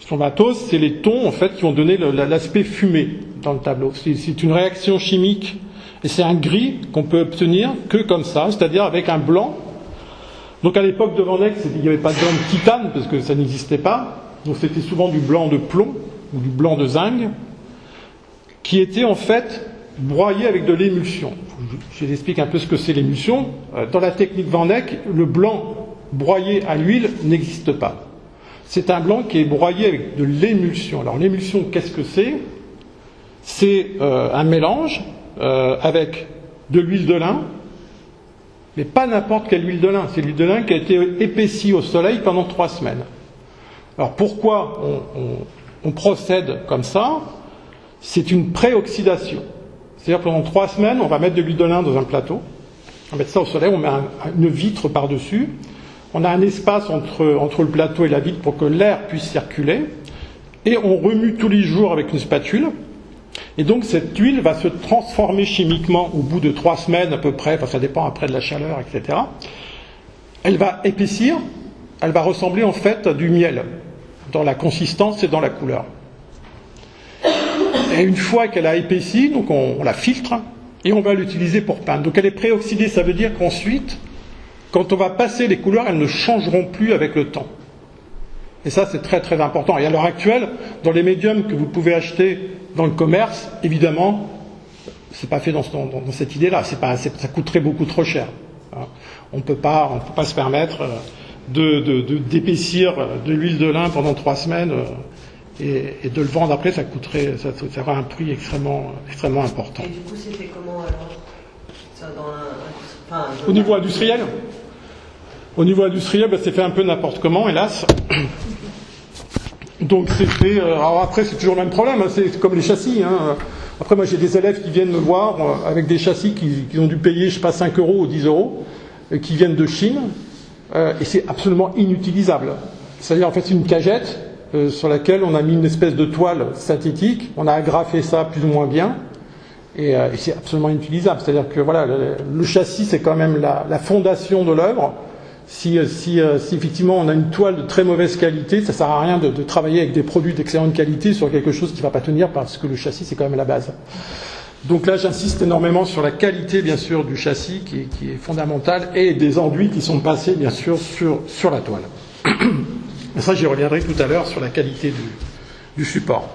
Sfumatose, c'est les tons en fait qui vont donner l'aspect fumé dans le tableau. C'est une réaction chimique et c'est un gris qu'on peut obtenir que comme ça, c'est-à-dire avec un blanc. Donc à l'époque de Van Eyck, il n'y avait pas de blanc de titane parce que ça n'existait pas. Donc c'était souvent du blanc de plomb ou du blanc de zinc qui était en fait broyé avec de l'émulsion. Je vous explique un peu ce que c'est l'émulsion. Dans la technique Van Eyck, le blanc broyé à l'huile n'existe pas. C'est un blanc qui est broyé avec de l'émulsion. Alors l'émulsion, qu'est-ce que c'est ? C'est un mélange avec de l'huile de lin, mais pas n'importe quelle huile de lin. C'est l'huile de lin qui a été épaissie au soleil pendant 3 semaines. Alors pourquoi on procède comme ça ? C'est une préoxydation. C'est-à-dire pendant 3 semaines, on va mettre de l'huile de lin dans un plateau, on va mettre ça au soleil, on met une vitre par-dessus. On a un espace entre le plateau et la vitre pour que l'air puisse circuler. Et on remue tous les jours avec une spatule. Et donc cette huile va se transformer chimiquement au bout de 3 semaines à peu près, enfin ça dépend après de la chaleur, etc. Elle va épaissir, elle va ressembler en fait à du miel, dans la consistance et dans la couleur. Et une fois qu'elle a épaissi, donc on la filtre et on va l'utiliser pour peindre. Donc elle est préoxydée, ça veut dire qu'ensuite, quand on va passer les couleurs, elles ne changeront plus avec le temps. Et ça, c'est très très important. Et à l'heure actuelle, dans les médiums que vous pouvez acheter dans le commerce, évidemment, c'est pas fait dans cette idée-là. Ça coûterait beaucoup trop cher. On peut pas se permettre d'épaissir de l'huile de lin pendant 3 semaines et de le vendre après. Ça aura un prix extrêmement important. Et du coup, c'était comment alors Au niveau industriel, c'est fait un peu n'importe comment, hélas. Donc c'était. Alors après, c'est toujours le même problème. C'est comme les châssis. Après, moi, j'ai des élèves qui viennent me voir avec des châssis qu'ils ont dû payer, je sais pas, 5 euros ou 10 euros, qui viennent de Chine, et c'est absolument inutilisable. C'est-à-dire, en fait, c'est une cagette sur laquelle on a mis une espèce de toile synthétique. On a agrafé ça plus ou moins bien. Et c'est absolument inutilisable. C'est-à-dire que voilà, le châssis, c'est quand même la fondation de l'œuvre. Si effectivement on a une toile de très mauvaise qualité, ça sert à rien de travailler avec des produits d'excellente qualité sur quelque chose qui ne va pas tenir parce que le châssis, c'est quand même la base. Donc là, j'insiste énormément sur la qualité, bien sûr, du châssis qui est fondamentale et des enduits qui sont passés, bien sûr, sur la toile. Et ça, j'y reviendrai tout à l'heure sur la qualité du support.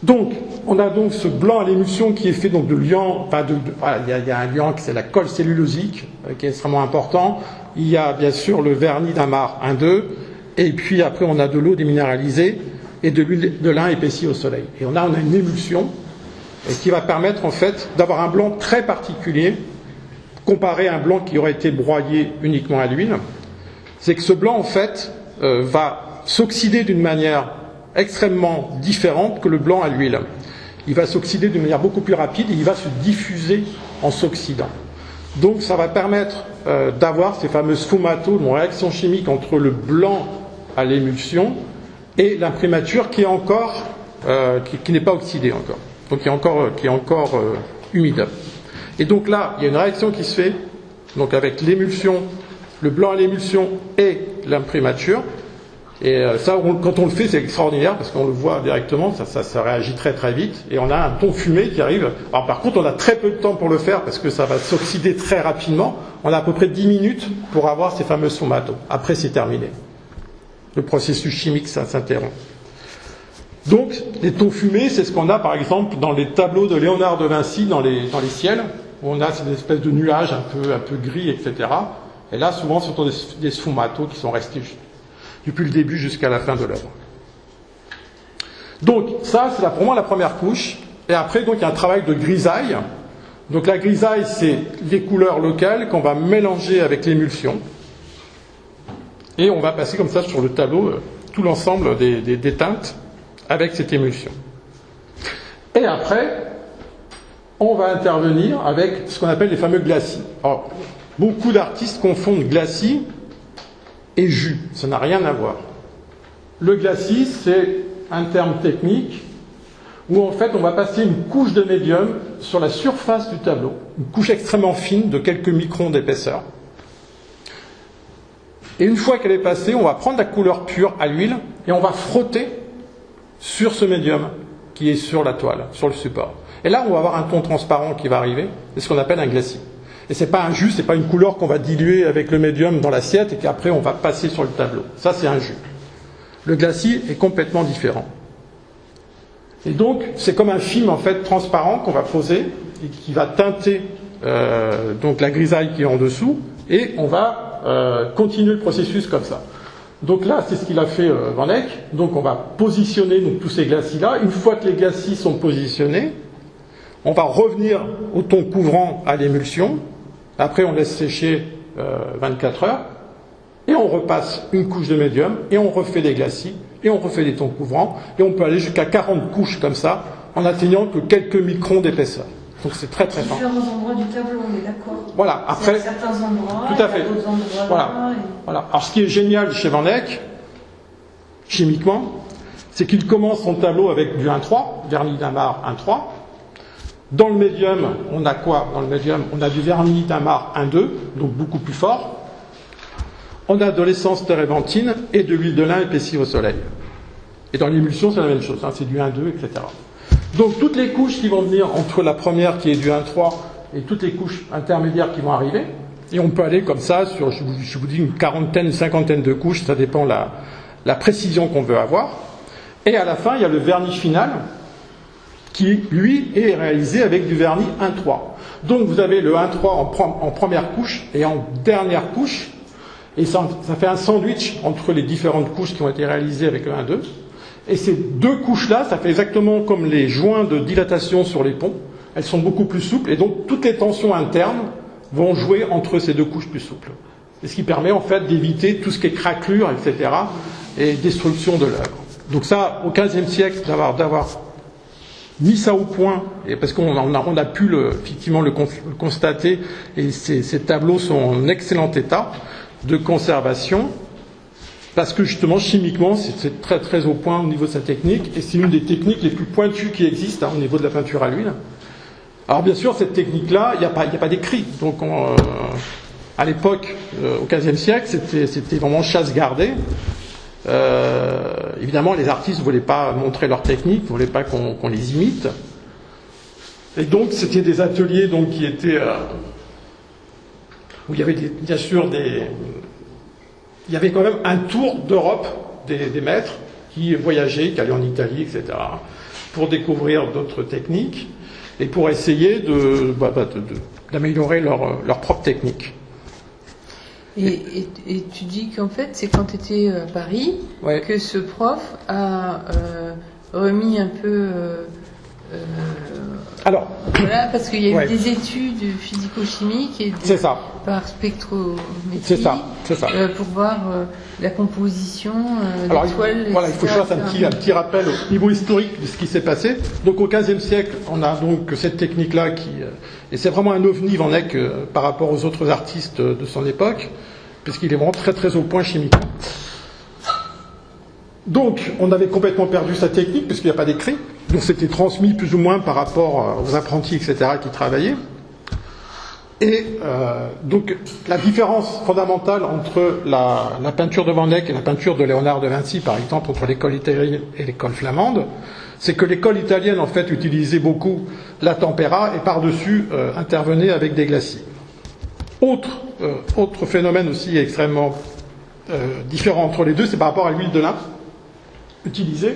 Donc, on a donc ce blanc à l'émulsion qui est fait donc de liant, voilà, il y a un liant qui c'est la colle cellulosique, qui est extrêmement important. Il y a bien sûr le vernis d'Amar 1,2, et puis après on a de l'eau déminéralisée et de l'huile de lin épaissie au soleil. Et on a une émulsion qui va permettre en fait d'avoir un blanc très particulier, comparé à un blanc qui aurait été broyé uniquement à l'huile. C'est que ce blanc en fait va s'oxyder d'une manière extrêmement différente que le blanc à l'huile. Il va s'oxyder d'une manière beaucoup plus rapide et il va se diffuser en s'oxydant. Donc ça va permettre d'avoir ces fameuses sfumatoses, une réaction chimique entre le blanc à l'émulsion et l'imprimature qui est encore qui n'est pas oxydée encore, donc qui est encore humide. Et donc là, il y a une réaction qui se fait donc avec l'émulsion, le blanc à l'émulsion et l'imprimature. Et ça, quand on le fait, c'est extraordinaire parce qu'on le voit directement, ça réagit très très vite et on a un ton fumé qui arrive. Alors par contre, on a très peu de temps pour le faire parce que ça va s'oxyder très rapidement. On a à peu près 10 minutes pour avoir ces fameux sfumatoses. Après, c'est terminé. Le processus chimique, ça s'interrompt. Donc, les tons fumés, c'est ce qu'on a par exemple dans les tableaux de Léonard de Vinci dans les ciels, où on a cette espèce de nuages un peu gris, etc. Et là, souvent, ce sont des sfumatoses qui sont restés depuis le début jusqu'à la fin de l'œuvre. Donc ça, c'est pour moi la première couche. Et après, donc, il y a un travail de grisaille. Donc la grisaille, c'est les couleurs locales qu'on va mélanger avec l'émulsion. Et on va passer comme ça sur le tableau tout l'ensemble des teintes avec cette émulsion. Et après, on va intervenir avec ce qu'on appelle les fameux glacis. Alors, beaucoup d'artistes confondent glacis et jus, ça n'a rien à voir. Le glacis, c'est un terme technique où en fait on va passer une couche de médium sur la surface du tableau, une couche extrêmement fine de quelques microns d'épaisseur. Et une fois qu'elle est passée, on va prendre la couleur pure à l'huile et on va frotter sur ce médium qui est sur la toile, sur le support. Et là, on va avoir un ton transparent qui va arriver, c'est ce qu'on appelle un glacis. Et c'est pas un jus, c'est pas une couleur qu'on va diluer avec le médium dans l'assiette et qu'après on va passer sur le tableau. Ça, c'est un jus. Le glacis est complètement différent. Et donc, c'est comme un film en fait transparent qu'on va poser et qui va teinter donc la grisaille qui est en dessous, et on va continuer le processus comme ça. Donc là, c'est ce qu'il a fait Van Eyck. Donc on va positionner donc, tous ces glacis-là. Une fois que les glacis sont positionnés, on va revenir au ton couvrant à l'émulsion. Après, on laisse sécher 24 heures. Et on repasse une couche de médium, et on refait des glacis, et on refait des tons couvrants, et on peut aller jusqu'à 40 couches comme ça, en atteignant que quelques microns d'épaisseur. Donc c'est très très fin. Différents endroits du tableau, on est d'accord. Voilà, après. Certains endroits, tout à fait. d'autres endroits voilà. là. Voilà. Alors ce qui est génial chez Van Eyck, chimiquement, c'est qu'il commence son tableau avec du 1,3, vernis d'Amar 1,3. Dans le médium, on a quoi? Dans le médium, on a du vernis d'Amar 1,2, donc beaucoup plus fort. On a de l'essence térébenthine et de l'huile de lin épaissie au soleil. Et dans l'émulsion, c'est la même chose, hein, c'est du 1,2, etc. Donc toutes les couches qui vont venir entre la première qui est du 1,3 et toutes les couches intermédiaires qui vont arriver, et on peut aller comme ça sur, je vous dis, une quarantaine, une cinquantaine de couches, ça dépend la précision qu'on veut avoir. Et à la fin, il y a le vernis final, qui, lui, est réalisé avec du vernis 1,3. Donc vous avez le 1,3 en première couche et en dernière couche, et ça fait un sandwich entre les différentes couches qui ont été réalisées avec le 1,2. Et ces deux couches-là, ça fait exactement comme les joints de dilatation sur les ponts. Elles sont beaucoup plus souples, et donc toutes les tensions internes vont jouer entre ces deux couches plus souples. Et ce qui permet en fait d'éviter tout ce qui est craquelure, etc., et destruction de l'œuvre. Donc ça, au XVe siècle, d'avoir mis ça au point, et parce qu'on a pu effectivement le constater, et ces tableaux sont en excellent état de conservation, parce que justement, chimiquement, c'est très très au point au niveau de sa technique, et c'est une des techniques les plus pointues qui existent au niveau de la peinture à l'huile. Alors bien sûr, cette technique-là, il n'y a pas d'écrit. Donc à l'époque, au XVe siècle, c'était vraiment chasse gardée. Évidemment, les artistes ne voulaient pas montrer leur technique, ne voulaient pas qu'on les imite. Et donc, c'était des ateliers donc, qui étaient... où il y avait bien sûr il y avait quand même un tour d'Europe des maîtres qui voyageaient, qui allaient en Italie, etc., pour découvrir d'autres techniques et pour essayer d'améliorer leur propre technique. Et tu dis qu'en fait, c'est quand tu étais à Paris que ce prof a remis un peu... Alors, voilà, parce qu'il y a eu des études physico-chimiques et par spectrométrie c'est ça. Pour voir la composition alors, des toiles. Voilà, il faut que je fasse un petit rappel au niveau historique de ce qui s'est passé. Donc au XVe siècle, on a donc cette technique-là et c'est vraiment un ovni Van Eyck par rapport aux autres artistes de son époque, puisqu'il est vraiment très très au point chimiquement. Donc, on avait complètement perdu sa technique, puisqu'il n'y a pas d'écrit. Donc, c'était transmis plus ou moins par rapport aux apprentis, etc., qui travaillaient. Et donc, la différence fondamentale entre la peinture de Van Eyck et la peinture de Léonard de Vinci, par exemple, entre l'école italienne et l'école flamande, c'est que l'école italienne, en fait, utilisait beaucoup la tempéra et par-dessus intervenait avec des glacis. Autre phénomène aussi extrêmement différent entre les deux, c'est par rapport à l'huile de lin utilisée.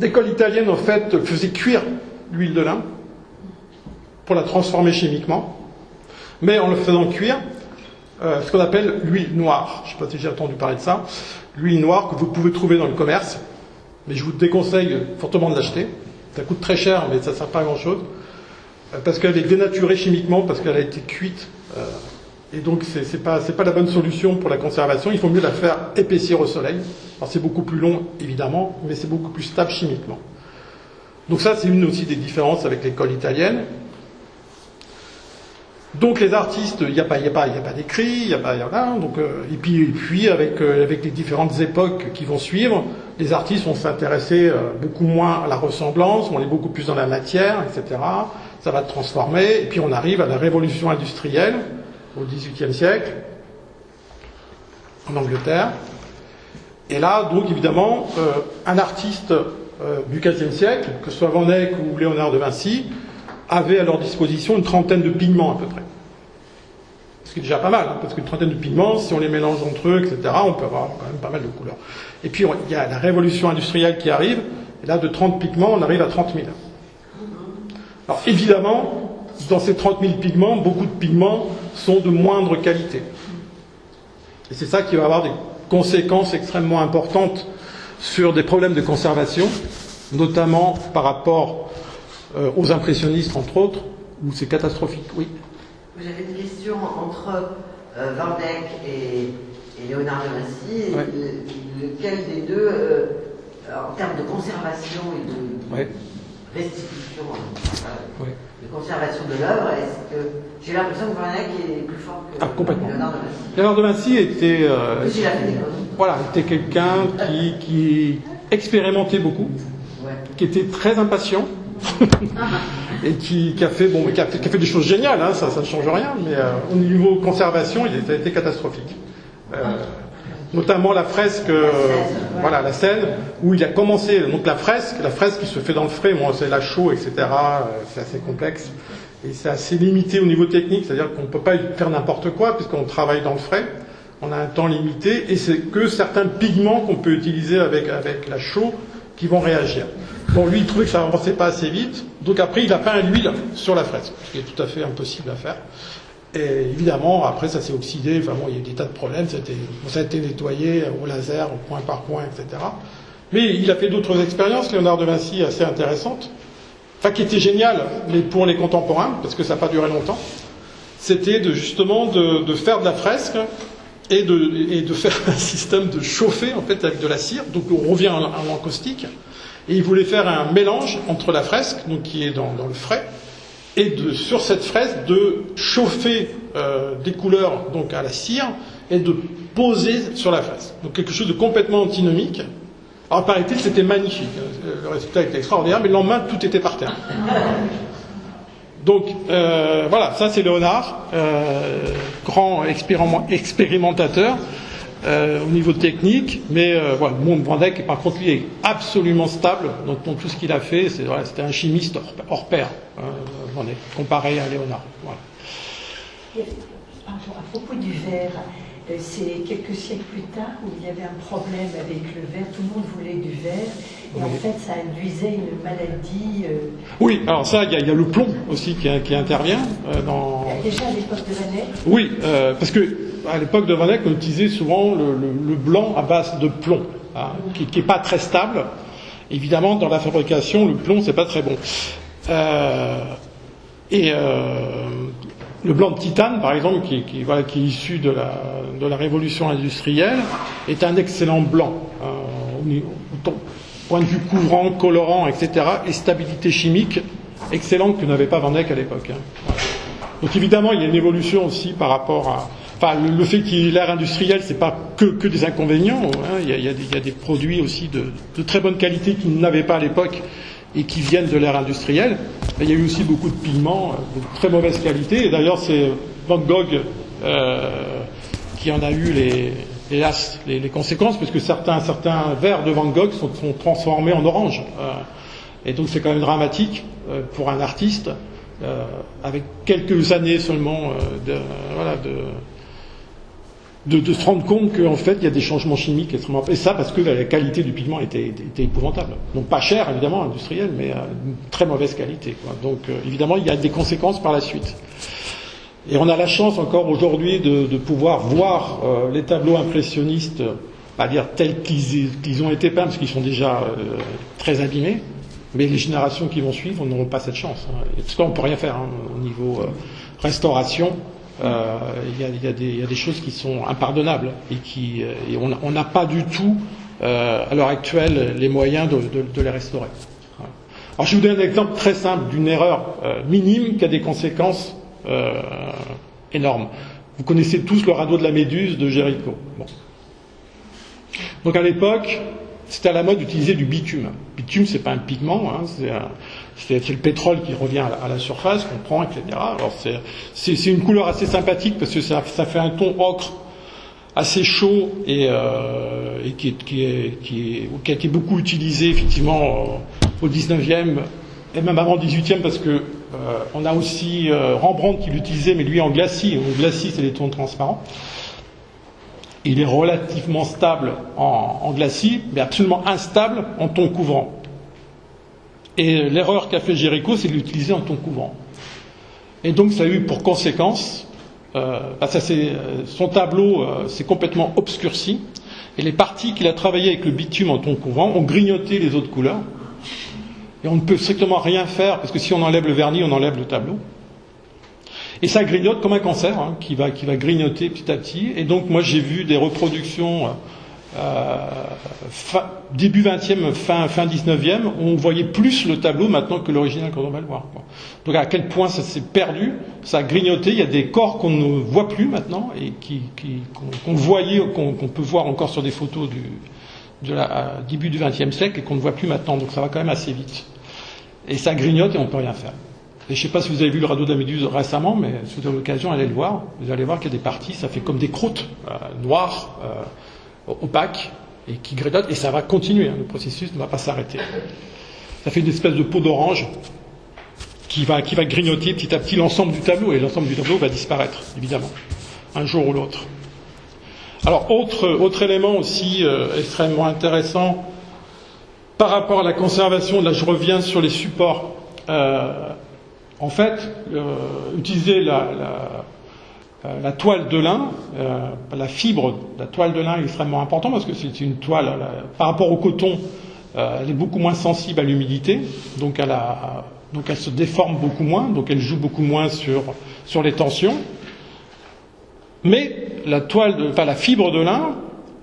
L'école italienne, en fait, faisait cuire l'huile de lin pour la transformer chimiquement, mais en le faisant cuire, ce qu'on appelle l'huile noire. Je ne sais pas si j'ai entendu parler de ça. L'huile noire que vous pouvez trouver dans le commerce, mais je vous déconseille fortement de l'acheter. Ça coûte très cher, mais ça ne sert pas à grand-chose, parce qu'elle est dénaturée chimiquement, parce qu'elle a été cuite. Et donc, c'est pas la bonne solution pour la conservation. Il faut mieux la faire épaissir au soleil. Alors, c'est beaucoup plus long, évidemment, mais c'est beaucoup plus stable chimiquement. Donc ça, c'est une aussi des différences avec l'école italienne. Donc, les artistes, il n'y a pas d'écrit, et puis avec les différentes époques qui vont suivre, les artistes vont s'intéresser beaucoup moins à la ressemblance, vont aller beaucoup plus dans la matière, etc. Ça va transformer, et puis on arrive à la révolution industrielle, au XVIIIe siècle, en Angleterre. Et là, donc évidemment, un artiste du XVe siècle, que ce soit Van Eyck ou Léonard de Vinci, avait à leur disposition une trentaine de pigments à peu près. Ce qui est déjà pas mal, hein, parce qu'une trentaine de pigments, si on les mélange entre eux, etc., on peut avoir quand même pas mal de couleurs. Et puis il y a la révolution industrielle qui arrive, et là de 30 pigments, on arrive à 30 000. Alors évidemment, dans ces 30 000 pigments, beaucoup de pigments sont de moindre qualité. Et c'est ça qui va avoir des conséquences extrêmement importantes sur des problèmes de conservation, notamment par rapport aux impressionnistes, entre autres, où c'est catastrophique. Oui. J'avais une question entre Van Eyck et Léonard de Vinci. Ouais. Lequel des deux, en termes de conservation et de restitution, de conservation de l'œuvre, est-ce que j'ai l'impression que Van Eyck est plus fort que complètement. Léonard de Vinci? Léonard de Vinci était, Il a fait des conneries. voilà, était quelqu'un qui expérimentait beaucoup, qui était très impatient. Et qui a fait des choses géniales, hein, ça ne change rien, mais au niveau conservation, il a été catastrophique. Notamment la fresque, voilà, la scène, où il a commencé, donc la fresque qui se fait dans le frais, bon, c'est la chaux, etc., c'est assez complexe, et c'est assez limité au niveau technique, c'est-à-dire qu'on ne peut pas faire n'importe quoi, puisqu'on travaille dans le frais, on a un temps limité, et c'est que certains pigments qu'on peut utiliser avec la chaux qui vont réagir. Bon, lui, il trouvait que ça n'avançait pas assez vite, donc après, il a peint à l'huile sur la fresque, ce qui est tout à fait impossible à faire. Et évidemment, après, ça s'est oxydé, enfin bon, il y a eu des tas de problèmes, ça a été nettoyé au laser, point par point, etc. Mais il a fait d'autres expériences, Léonard de Vinci, assez intéressantes, enfin, qui étaient géniales, mais pour les contemporains, parce que ça n'a pas duré longtemps. C'était justement de faire de la fresque et de faire un système de chauffer, en fait, avec de la cire, donc on revient à l'encaustique. Et il voulait faire un mélange entre la fresque, donc qui est dans le frais, et sur cette fresque de chauffer des couleurs donc à la cire et de poser sur la fresque. Donc quelque chose de complètement antinomique. Alors paraît-il, c'était magnifique. Le résultat était extraordinaire, mais le lendemain, tout était par terre. Donc voilà, ça c'est Léonard, grand expérimentateur. Au niveau technique, mais voilà, Van Eyck, par contre, lui est absolument stable dans tout ce qu'il a fait. C'était un chimiste hors pair, Van Eyck, comparé à Léonard. Voilà. Pardon, à propos du verre, c'est quelques siècles plus tard où il y avait un problème avec le verre. Tout le monde voulait du verre, et en fait, ça induisait une maladie. Oui, alors ça, il y a le plomb aussi qui intervient dans. Déjà à l'époque de Van Eyck. Oui, parce que à l'époque de Van Eyck, on utilisait souvent le blanc à base de plomb, hein, qui n'est pas très stable. Évidemment, dans la fabrication, le plomb, c'est pas très bon. Le blanc de titane, par exemple, qui est issu de la révolution industrielle, est un excellent blanc, au point de vue couvrant, colorant, etc., et stabilité chimique excellente que n'avait pas Van Eyck à l'époque. Hein. Voilà. Donc évidemment, il y a une évolution aussi par rapport à. Enfin, le fait qu'il y ait l'ère industrielle, c'est pas que des inconvénients. Hein. Il y a des produits aussi de très bonne qualité qu'ils n'avaient pas à l'époque et qui viennent de l'ère industrielle. Mais il y a eu aussi beaucoup de pigments de très mauvaise qualité. Et d'ailleurs, c'est Van Gogh qui en a eu les conséquences, parce que certains verres de Van Gogh sont transformés en orange. Et donc c'est quand même dramatique pour un artiste, avec quelques années seulement de se rendre compte qu'en fait il y a des changements chimiques extrêmement. Et ça parce que la qualité du pigment était épouvantable. Donc pas cher évidemment, industriel, mais une très mauvaise qualité, quoi. Donc évidemment il y a des conséquences par la suite. Et on a la chance encore aujourd'hui de pouvoir voir les tableaux impressionnistes, pas dire tels qu'ils ont été peints, parce qu'ils sont déjà très abîmés, mais les générations qui vont suivre n'auront pas cette chance. Hein. Et parce qu'on ne peut rien faire, hein, au niveau restauration. Il y a des choses qui sont impardonnables et on n'a pas du tout à l'heure actuelle les moyens de les restaurer. Alors je vous donne un exemple très simple d'une erreur minime qui a des conséquences énormes. Vous connaissez tous le radeau de la Méduse de Géricault. Bon. Donc à l'époque, c'était à la mode d'utiliser du bitume. Le bitume, c'est pas un pigment, hein, c'est le pétrole qui revient à la surface, qu'on prend, etc. Alors c'est une couleur assez sympathique parce que ça fait un ton ocre assez chaud et qui a été beaucoup utilisé effectivement au 19e et même avant le 18e, parce que on a aussi Rembrandt qui l'utilisait, mais lui en glacis. En glacis, c'est des tons transparents. Il est relativement stable en glacis, mais absolument instable en ton couvrant. Et l'erreur qu'a fait Géricault, c'est de l'utiliser en ton couvrant. Et donc ça a eu pour conséquence, son tableau s'est complètement obscurci, et les parties qu'il a travaillées avec le bitume en ton couvrant ont grignoté les autres couleurs. Et on ne peut strictement rien faire, parce que si on enlève le vernis, on enlève le tableau. Et ça grignote comme un cancer, qui va grignoter petit à petit. Et donc moi j'ai vu des reproductions début 20e, fin 19e, où on voyait plus le tableau maintenant que l'original quand on va le voir. Donc à quel point ça s'est perdu, ça a grignoté. Il y a des corps qu'on ne voit plus maintenant, et qu'on voyait, qu'on peut voir encore sur des photos début du XXe siècle, et qu'on ne voit plus maintenant. Donc ça va quand même assez vite. Et ça grignote et on ne peut rien faire. Et je ne sais pas si vous avez vu le radeau de la Méduse récemment, mais si vous avez l'occasion, allez le voir. Vous allez voir qu'il y a des parties, ça fait comme des croûtes noires, opaques, et qui grignotent, et ça va continuer. Le processus ne va pas s'arrêter. Ça fait une espèce de peau d'orange qui va grignoter petit à petit l'ensemble du tableau, et l'ensemble du tableau va disparaître, évidemment, un jour ou l'autre. Alors, autre élément aussi extrêmement intéressant par rapport à la conservation, là je reviens sur les supports. En fait, utiliser la toile de lin, la fibre de la toile de lin est extrêmement important, parce que c'est une toile, par rapport au coton, elle est beaucoup moins sensible à l'humidité, donc elle se déforme beaucoup moins, donc elle joue beaucoup moins sur les tensions. Mais la fibre de lin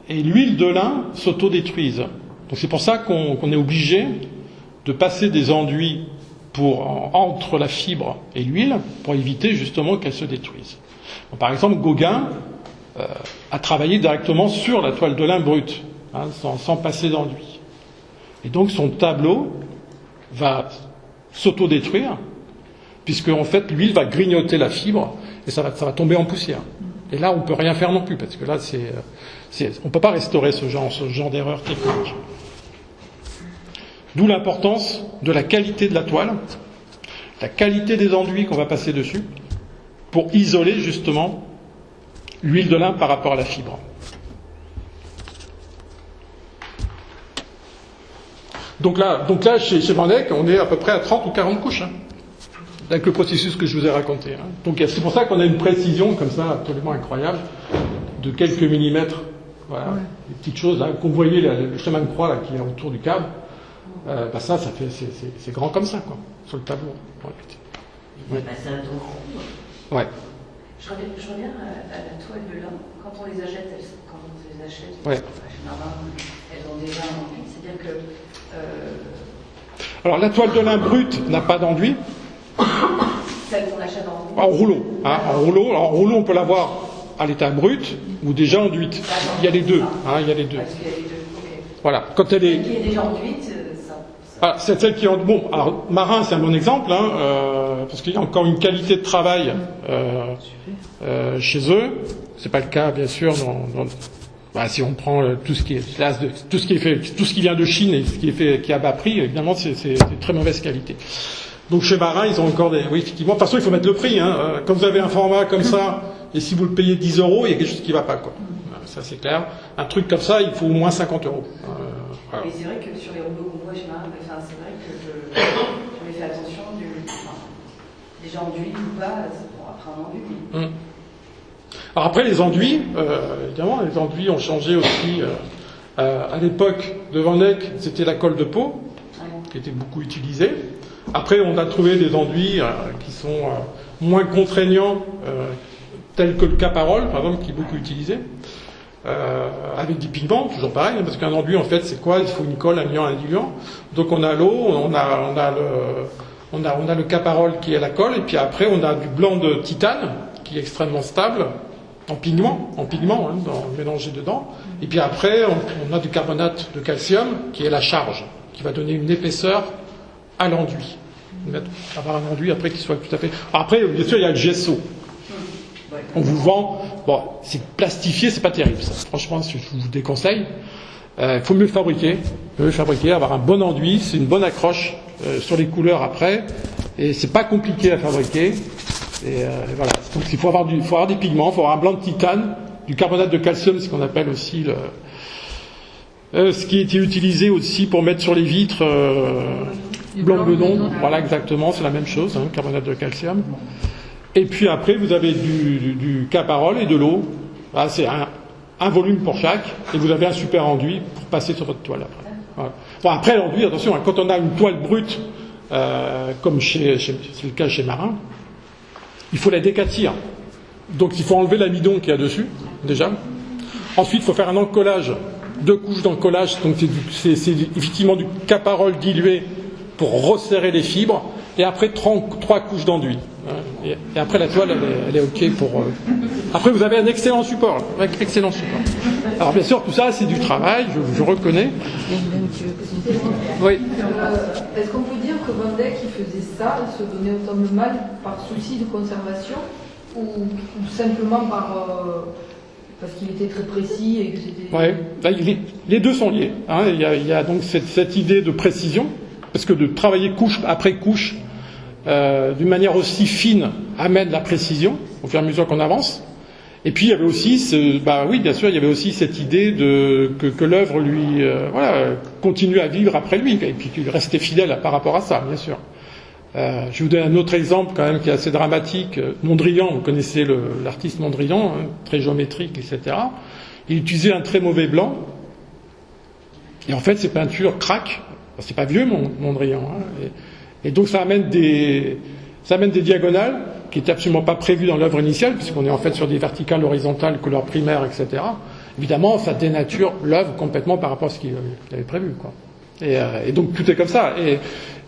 et l'huile de lin s'autodétruisent. Donc c'est pour ça qu'on est obligé de passer des enduits entre la fibre et l'huile, pour éviter justement qu'elle se détruise. Donc, par exemple, Gauguin a travaillé directement sur la toile de lin brute, sans passer d'enduit. Et donc son tableau va s'autodétruire, puisque en fait l'huile va grignoter la fibre, et ça va tomber en poussière. Et là, on ne peut rien faire non plus, parce que là, on ne peut pas restaurer ce genre d'erreur technique. D'où l'importance de la qualité de la toile, la qualité des enduits qu'on va passer dessus, pour isoler justement l'huile de lin par rapport à la fibre. Donc là chez Van Eyck, on est à peu près à 30 ou 40 couches, avec le processus que je vous ai raconté. Donc c'est pour ça qu'on a une précision comme ça absolument incroyable, de quelques millimètres. Voilà, ouais. Des petites choses là, qu'on voyait le chemin de croix là, qui est autour du câble. Ça fait c'est grand comme ça, quoi, sur le tableau. Ouais. C'est un ton rond. Ouais. Je reviens à la toile de lin. Quand on les achète, ouais. Elles ont déjà un enduit. C'est-à-dire que. Alors la toile de lin brute n'a pas d'enduit. Celle qu'on achète en rouleau. En rouleau, on peut l'avoir à l'état brut ou déjà enduite. Il y a les deux. Il y a les deux. Parce qu'il y a les deux. Okay. Voilà. Quand elle est. Celle qui est déjà enduite. C'est celle qui est bon. Alors marin, c'est un bon exemple, parce qu'il y a encore une qualité de travail chez eux. C'est pas le cas, bien sûr, si on prend tout ce qui vient de Chine et ce qui est fait, qui est à bas prix, évidemment, c'est de très mauvaise qualité. Donc chez marin, ils ont encore oui, effectivement. De toute façon, il faut mettre le prix. Quand vous avez un format comme ça, et si vous le payez 10 €, il y a quelque chose qui va pas, quoi. Ça, c'est clair. Un truc comme ça, il faut au moins 50 €. Voilà. Mais c'est vrai que sur les rouleaux qu'on voit chez marin, c'est vrai que j'avais fait attention déjà enduit ou pas, après un enduit. Alors après les enduits, évidemment, les enduits ont changé aussi. À l'époque de Van Eyck, c'était la colle de peau, qui était beaucoup utilisée. Après, on a trouvé des enduits qui sont moins contraignants, tels que le Caparol, par exemple, qui est beaucoup utilisé. Avec des pigments, toujours pareil, parce qu'un enduit, en fait, c'est quoi? Il faut une colle, un liant, un diluant. Donc on a l'eau, on a le Caparol qui est la colle, et puis après on a du blanc de titane qui est extrêmement stable, en pigment, mélangé dedans. Et puis après on a du carbonate de calcium qui est la charge, qui va donner une épaisseur à l'enduit. Avoir un enduit après qui soit tout à fait. Après, bien sûr, il y a le gesso. On vous vend, bon, c'est plastifié, c'est pas terrible, ça. Franchement, je vous déconseille. Il faut mieux le fabriquer, avoir un bon enduit, c'est une bonne accroche sur les couleurs après, et c'est pas compliqué à fabriquer. Et voilà. Donc il faut avoir des pigments, il faut avoir un blanc de titane, du carbonate de calcium, ce qu'on appelle aussi ce qui était utilisé aussi pour mettre sur les vitres blanc-bedon. Voilà, exactement, c'est la même chose, hein, carbonate de calcium. Et puis après, vous avez du caparol et de l'eau. Voilà, c'est un volume pour chaque, et vous avez un super enduit pour passer sur votre toile après. Voilà. Bon, après l'enduit, attention, hein, quand on a une toile brute, comme c'est le cas chez Marin, il faut la décatir. Donc il faut enlever l'amidon qu'il y a dessus, déjà. Ensuite, il faut faire un encollage, 2 couches d'encollage, donc c'est effectivement du caparol dilué pour resserrer les fibres, et après 3 couches d'enduit. Et après la toile, elle est OK pour... Après, vous avez un excellent support. Excellent support. Alors bien sûr, tout ça, c'est du travail, je reconnais. Oui. Est-ce qu'on peut dire que Van Dyck, il faisait ça, il se donnait autant de mal par souci de conservation, ou simplement parce qu'il était très précis et que c'était... Oui, les deux sont liés. Hein. Il y a donc cette idée de précision, parce que de travailler couche après couche, d'une manière aussi fine, amène la précision au fur et à mesure qu'on avance. Et puis il y avait aussi, oui, bien sûr, il y avait aussi cette idée que l'œuvre lui, continue à vivre après lui, et puis qu'il restait fidèle par rapport à ça, bien sûr. Je vais vous donner un autre exemple quand même qui est assez dramatique. Mondrian, vous connaissez l'artiste Mondrian, hein, très géométrique, etc. Il utilisait un très mauvais blanc, et en fait ses peintures craquent. C'est pas vieux Mondrian, hein, et donc ça amène des diagonales qui n'étaient absolument pas prévues dans l'œuvre initiale, puisqu'on est en fait sur des verticales, horizontales, couleurs primaires, etc. Évidemment, ça dénature l'œuvre complètement par rapport à ce qu'il avait prévu, quoi. Et donc tout est comme ça.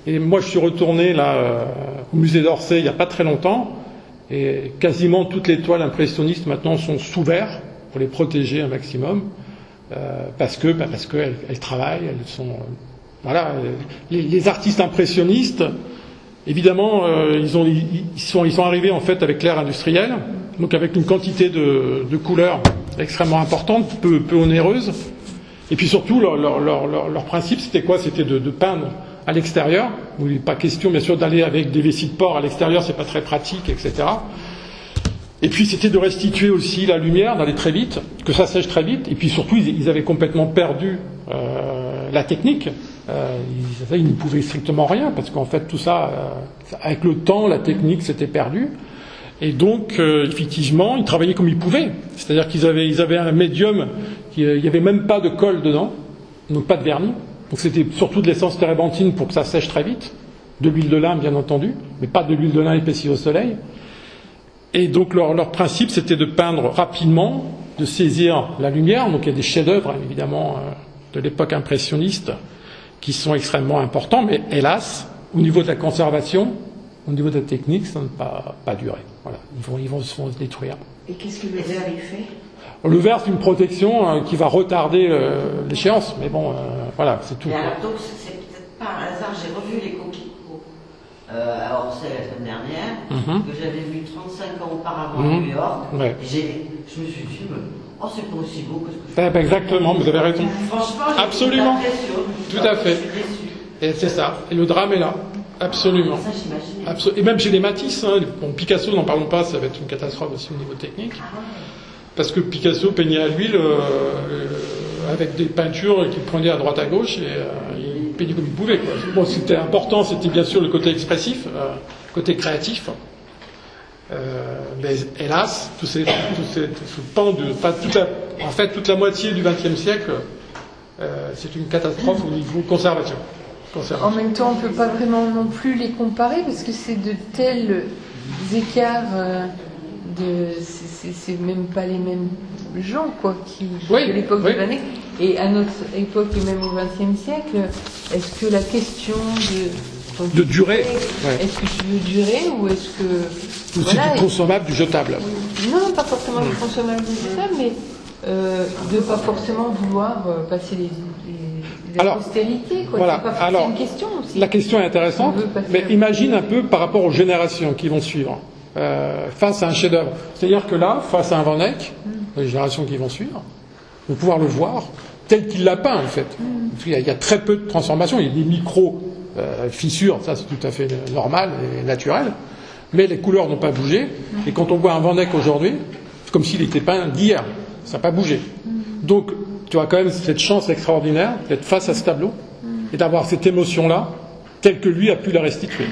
Et moi, je suis retourné là au musée d'Orsay il n'y a pas très longtemps, et quasiment toutes les toiles impressionnistes maintenant sont sous verre pour les protéger un maximum, parce qu'elles travaillent, elles sont voilà. Les artistes impressionnistes, évidemment, ils sont arrivés en fait avec l'ère industrielle, donc avec une quantité de couleurs extrêmement importante, peu onéreuse. Et puis surtout, leur principe, c'était quoi? C'était de peindre à l'extérieur. Il n'est pas question, bien sûr, d'aller avec des vessies de porc à l'extérieur, c'est pas très pratique, etc. Et puis c'était de restituer aussi la lumière, d'aller très vite, que ça sèche très vite. Et puis surtout, ils avaient complètement perdu la technique. Ils ne pouvaient strictement rien, parce qu'en fait, tout ça, avec le temps, la technique s'était perdue. Et donc, effectivement, ils travaillaient comme ils pouvaient. C'est-à-dire qu'ils avaient un médium, il n'y avait même pas de colle dedans, donc pas de vernis. Donc c'était surtout de l'essence térébenthine pour que ça sèche très vite, de l'huile de lin bien entendu, mais pas de l'huile de lin épaissie au soleil. Et donc leur principe c'était de peindre rapidement, de saisir la lumière. Donc il y a des chefs-d'œuvre évidemment de l'époque impressionniste qui sont extrêmement importants, mais hélas, au niveau de la conservation, au niveau de la technique, ça ne va pas durer. Voilà, ils vont se détruire. Et qu'est-ce que le verre il fait? Le verre, c'est une protection qui va retarder l'échéance, mais bon, voilà, c'est tout. Et alors, donc, c'est peut-être par hasard, j'ai revu les coquelicots à Orsay la semaine dernière, que j'avais vu 35 ans auparavant à New York, et je me suis dit, oh, c'est pas aussi beau que ce que je fais. Exactement, vous avez raison. Franchement, absolument. Tout à fait. Je suis déçue. Et c'est ça. Et le drame est là. Absolument. Ça, j'imagine. Et même chez les Matisse, hein, bon, Picasso, n'en parlons pas, ça va être une catastrophe aussi au niveau technique. Parce que Picasso peignait à l'huile avec des peintures qu'il prenait à droite à gauche et il peignait comme il pouvait, quoi. Bon, c'était important, c'était bien sûr le côté expressif, côté créatif. Mais hélas, tout ce pan en fait, toute la moitié du XXe siècle, c'est une catastrophe au niveau conservation. En même temps, on ne peut pas vraiment non plus les comparer parce que c'est de tels écarts. C'est même pas les mêmes gens quoi de l'époque de l'année. Et à notre époque et même au XXe siècle, est-ce que la question de durer, est-ce que tu veux durer ou est-ce que ou c'est du consommable, du jetable? Non, pas forcément du consommable, du jetable, mais de pas forcément vouloir passer la postérité. Quoi. Voilà. C'est une question aussi. La question est intéressante, mais imagine un peu par rapport aux générations qui vont suivre. face à un chef-d'œuvre. C'est-à-dire que là, face à un Van Eyck, les générations qui vont suivre, vont pouvoir le voir tel qu'il l'a peint en fait. Parce qu'il y a très peu de transformations, il y a des micro-fissures, ça c'est tout à fait normal et naturel, mais les couleurs n'ont pas bougé, et quand on voit un Van Eyck aujourd'hui, c'est comme s'il était peint d'hier, ça n'a pas bougé. Donc tu as quand même cette chance extraordinaire d'être face à ce tableau, et d'avoir cette émotion-là, telle que lui a pu la restituer.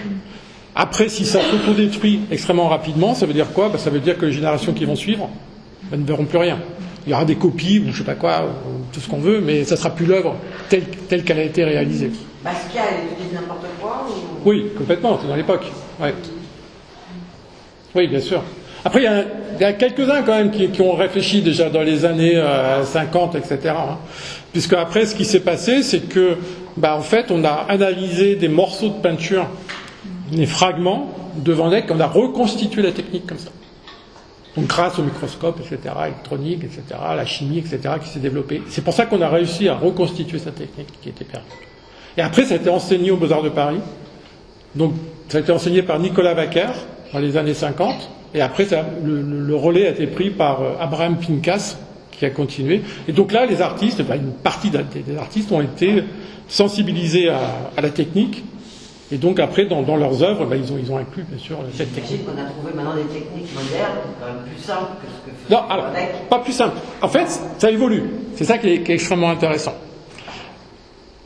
Après, si ça s'autodétruit extrêmement rapidement, ça veut dire quoi? Ça veut dire que les générations qui vont suivre ne verront plus rien. Il y aura des copies, ou je sais pas quoi, ou tout ce qu'on veut, mais ça sera plus l'œuvre telle qu'elle a été réalisée. Basquiat, il utilise n'importe quoi ou... Oui, complètement, c'est dans l'époque. Ouais. Oui, bien sûr. Après, il y a quelques-uns quand même qui ont réfléchi déjà dans les années 50, etc. Hein. Puisque après, ce qui s'est passé, c'est que, en fait, on a analysé des morceaux de peinture, des fragments de Van Eyck, on a reconstitué la technique comme ça. Donc grâce au microscope, etc., électronique, etc., la chimie, etc., qui s'est développée. C'est pour ça qu'on a réussi à reconstituer sa technique qui était perdue. Et après, ça a été enseigné aux Beaux-Arts de Paris. Donc, ça a été enseigné par Nicolas Vacher dans les années 50. Et après, le relais a été pris par Abraham Pincas, qui a continué. Et donc là, les artistes, une partie des artistes ont été sensibilisés à la technique. Et donc après, dans leurs œuvres, ils ont inclus, bien sûr, cette technique. J'imagine qu'on a trouvé maintenant des techniques modernes, quand même plus simples que ce que fait Non, alors, pas plus simple. En fait, ça évolue. C'est ça qui est extrêmement intéressant.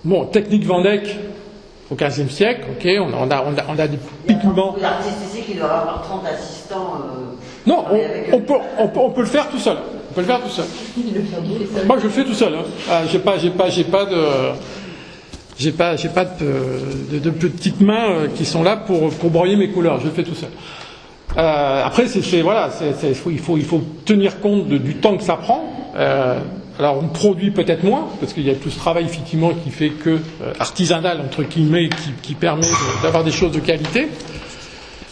Bon, technique Van Eyck au XVe siècle, ok, on a des pigments. Il y a beaucoup d'artistes ici qui doivent avoir 30 assistants. Non, on peut le faire tout seul. On peut le faire tout seul. Moi, je le fais tout seul. Hein. J'ai pas de petites mains qui sont là pour broyer mes couleurs. Je le fais tout seul. Après, il faut tenir compte du temps que ça prend. Alors, on produit peut-être moins parce qu'il y a tout ce travail effectivement qui fait que artisanal entre guillemets, qui permet d'avoir des choses de qualité.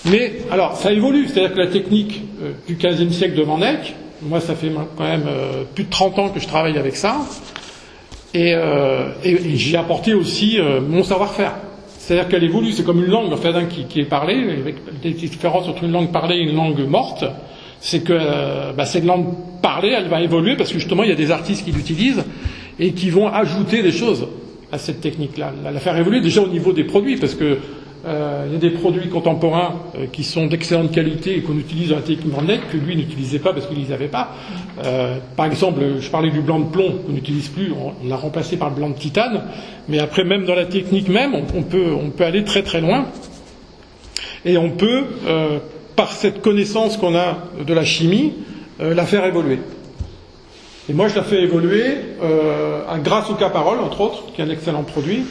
Mais alors, ça évolue. C'est-à-dire que la technique du XVe siècle de Van Eyck, moi, ça fait quand même plus de 30 ans que je travaille avec ça. Et j'ai apporté aussi mon savoir-faire. C'est-à-dire qu'elle évolue, c'est comme une langue en fait, qui est parlée, avec des différences entre une langue parlée et une langue morte. C'est que cette langue parlée, elle va évoluer parce que justement il y a des artistes qui l'utilisent et qui vont ajouter des choses à cette technique-là, la faire évoluer déjà au niveau des produits, parce que il y a des produits contemporains qui sont d'excellente qualité et qu'on utilise dans la technique Van Eyck que lui n'utilisait pas parce qu'il ne les avait pas. Par exemple, je parlais du blanc de plomb qu'on n'utilise plus, on l'a remplacé par le blanc de titane, mais après même dans la technique même, on peut aller très très loin et on peut, par cette connaissance qu'on a de la chimie, la faire évoluer. Et moi je la fais évoluer grâce au Caparol, entre autres, qui est un excellent produit,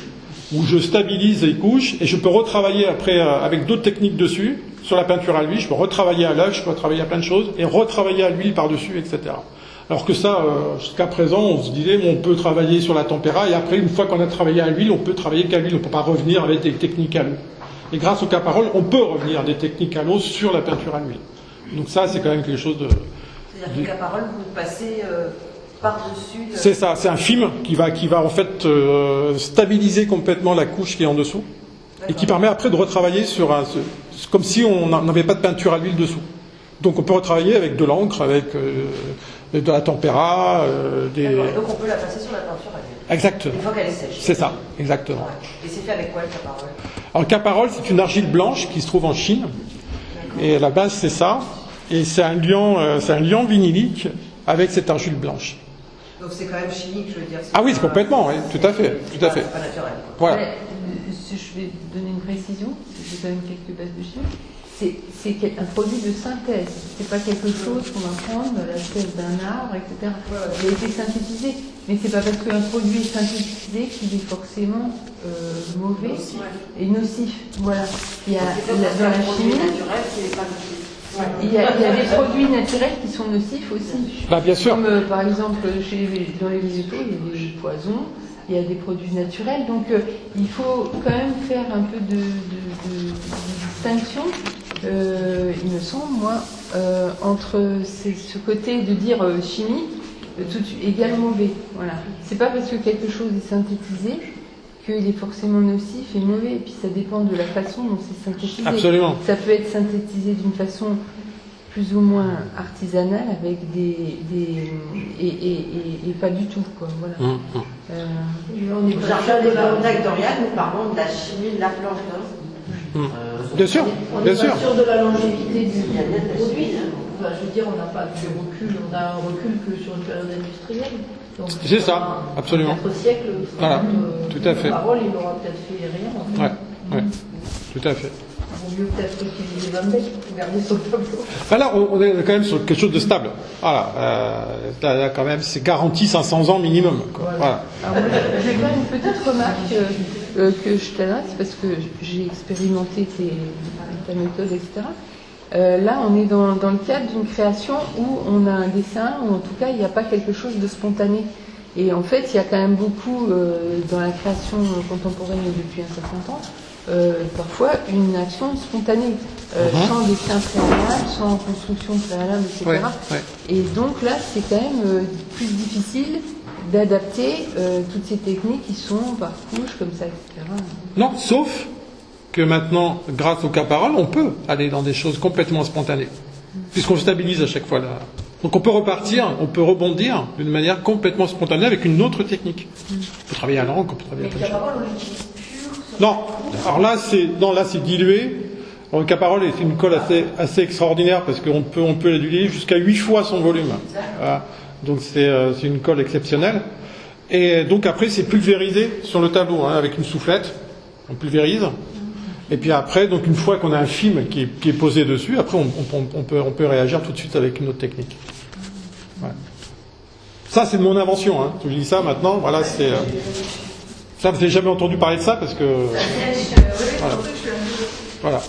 où je stabilise les couches et je peux retravailler après avec d'autres techniques dessus, sur la peinture à l'huile, je peux retravailler à l'œil, je peux retravailler à plein de choses, et retravailler à l'huile par-dessus, etc. Alors que ça, jusqu'à présent, on se disait, on peut travailler sur la tempéra, et après, une fois qu'on a travaillé à l'huile, on peut travailler qu'à l'huile, on ne peut pas revenir avec des techniques à l'eau. Et grâce au Caparol, on peut revenir des techniques à l'eau sur la peinture à l'huile. Donc ça, c'est quand même quelque chose de... C'est-à-dire que le Caparol, vous passez... par-dessus. C'est ça, c'est un film qui va en fait stabiliser complètement la couche qui est en dessous. D'accord. Et qui permet après de retravailler comme si on n'avait pas de peinture à l'huile dessous. Donc on peut retravailler avec de l'encre, avec de la tempéra. Donc on peut la passer sur la peinture à l'huile. Exactement. Une fois qu'elle est sèche. C'est ça, exactement. Ouais. Et c'est fait avec quoi le Caparol? Alors le Caparol, c'est une argile blanche qui se trouve en Chine. D'accord. Et à la base c'est ça. Et c'est un liant vinylique avec cette argile blanche. Donc c'est quand même chimique, je veux dire. Ah oui, c'est complètement, oui, tout à fait, tout à fait. C'est pas naturel. Voilà. Je vais donner une précision, j'ai quand même quelques bases de chimie. C'est un produit de synthèse. C'est pas quelque chose qu'on va prendre dans la sève d'un arbre, etc. Il a été synthétisé, mais c'est pas parce qu'un produit est synthétisé qu'il est forcément mauvais et nocif. Voilà. Il y a dans la chimie. Il y a des produits naturels qui sont nocifs aussi. Bien sûr. Comme par exemple dans les végétaux, il y a des poisons, il y a des produits naturels. Donc il faut quand même faire un peu de distinction, il me semble, moi, entre ce côté de dire chimie tout égale mauvais. Voilà. C'est pas parce que quelque chose est synthétisé qu'il est forcément nocif et mauvais. Et puis ça dépend de la façon dont c'est synthétisé. Absolument. Ça peut être synthétisé d'une façon plus ou moins artisanale avec et pas du tout, quoi. Voilà. On est dans le contact d'Oriane, nous parlons de la chimie de la planche d'os. Bien sûr, On bien n'est sûr. pas sûr de la longévité du produit. Enfin, je veux dire, on n'a pas de recul, on a un recul que sur une période industrielle. Donc, C'est ça, absolument. 4 siècles, Voilà, tout à fait. Parole, il aura peut-être fait rien. En fait. Ouais, tout à fait. Il vaut mieux peut-être utiliser Van Beek pour garder son tableau. Là, on est quand même sur quelque chose de stable. Voilà, là, quand même, c'est garanti 500 ans minimum, quoi. Voilà. Alors, moi, je vais faire une petite remarque que je t'adresse parce que j'ai expérimenté ta méthode, etc. Là, on est dans le cadre d'une création où on a un dessin, ou en tout cas, il n'y a pas quelque chose de spontané. Et en fait, il y a quand même beaucoup dans la création contemporaine depuis un certain temps, parfois une action spontanée, sans dessin préalable, sans construction préalable, etc. Et donc là, c'est quand même plus difficile d'adapter toutes ces techniques qui sont par couches, comme ça, etc. Non, sauf que maintenant, grâce au cas parole, on peut aller dans des choses complètement spontanées, puisqu'on stabilise à chaque fois là. Donc on peut repartir, on peut rebondir d'une manière complètement spontanée avec une autre technique. On peut travailler à l'encre, on peut travailler à plein de choses. Non, alors là c'est dilué. Alors, le Caparol est une colle assez extraordinaire parce qu'on peut la diluer jusqu'à 8 fois son volume. Voilà. Donc c'est une colle exceptionnelle. Et donc après c'est pulvérisé sur le tableau avec une soufflette. On pulvérise. Et puis après, donc une fois qu'on a un film qui est posé dessus, après on peut réagir tout de suite avec une autre technique. Ouais. Ça c'est de mon invention. Je dis ça maintenant. Voilà, c'est. Ça, vous n'avez jamais entendu parler de ça parce que. Voilà.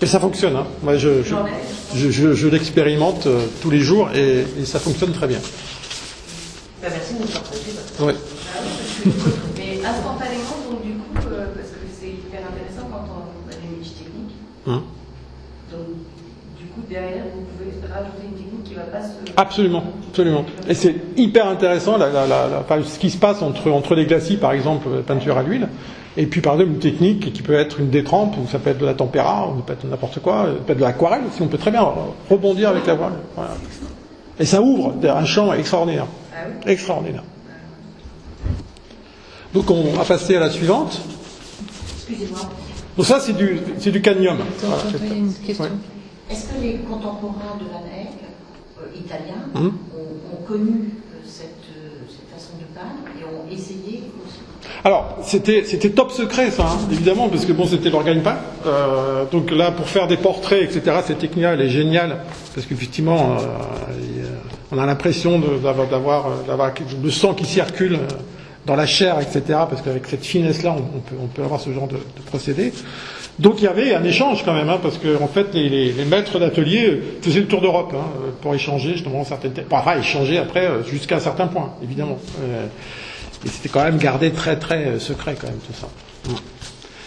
Et ça fonctionne. Moi, je l'expérimente tous les jours et ça fonctionne très bien. Merci de nous partager. Oui. Mais instantanément, donc du coup, parce que c'est hyper intéressant quand on a des multitechniques. Donc, du coup, derrière, vous pouvez rajouter une technique qui ne va pas se. Absolument, absolument. Et c'est hyper intéressant ce qui se passe entre les glacis, par exemple, peinture à l'huile, et puis par exemple une technique qui peut être une détrempe, ou ça peut être de la tempéra, ou ça peut être n'importe quoi, ça peut être de l'aquarelle aussi, on peut très bien rebondir avec la voile. Voilà. Et ça ouvre un champ extraordinaire. Ah oui. Extraordinaire. Donc on va passer à la suivante. Excusez-moi. Donc ça c'est du cadmium. Attends, il y a une question. Ouais. Est-ce que les contemporains de la NEC, italiens, ont connu cette façon de peindre et ont essayé aussi? Alors, c'était top secret, ça, évidemment, parce que bon, c'était l'orgagne peint. Donc là, pour faire des portraits, etc., cette technique-là, elle est géniale, parce qu'effectivement, on a l'impression d'avoir le sang qui circule dans la chair, etc., parce qu'avec cette finesse-là, on peut avoir ce genre de procédé. Donc il y avait un échange quand même, parce que en fait les maîtres d'atelier faisaient le tour d'Europe pour échanger justement certaines échanger après jusqu'à un certain point, évidemment. Et c'était quand même gardé très très secret quand même tout ça.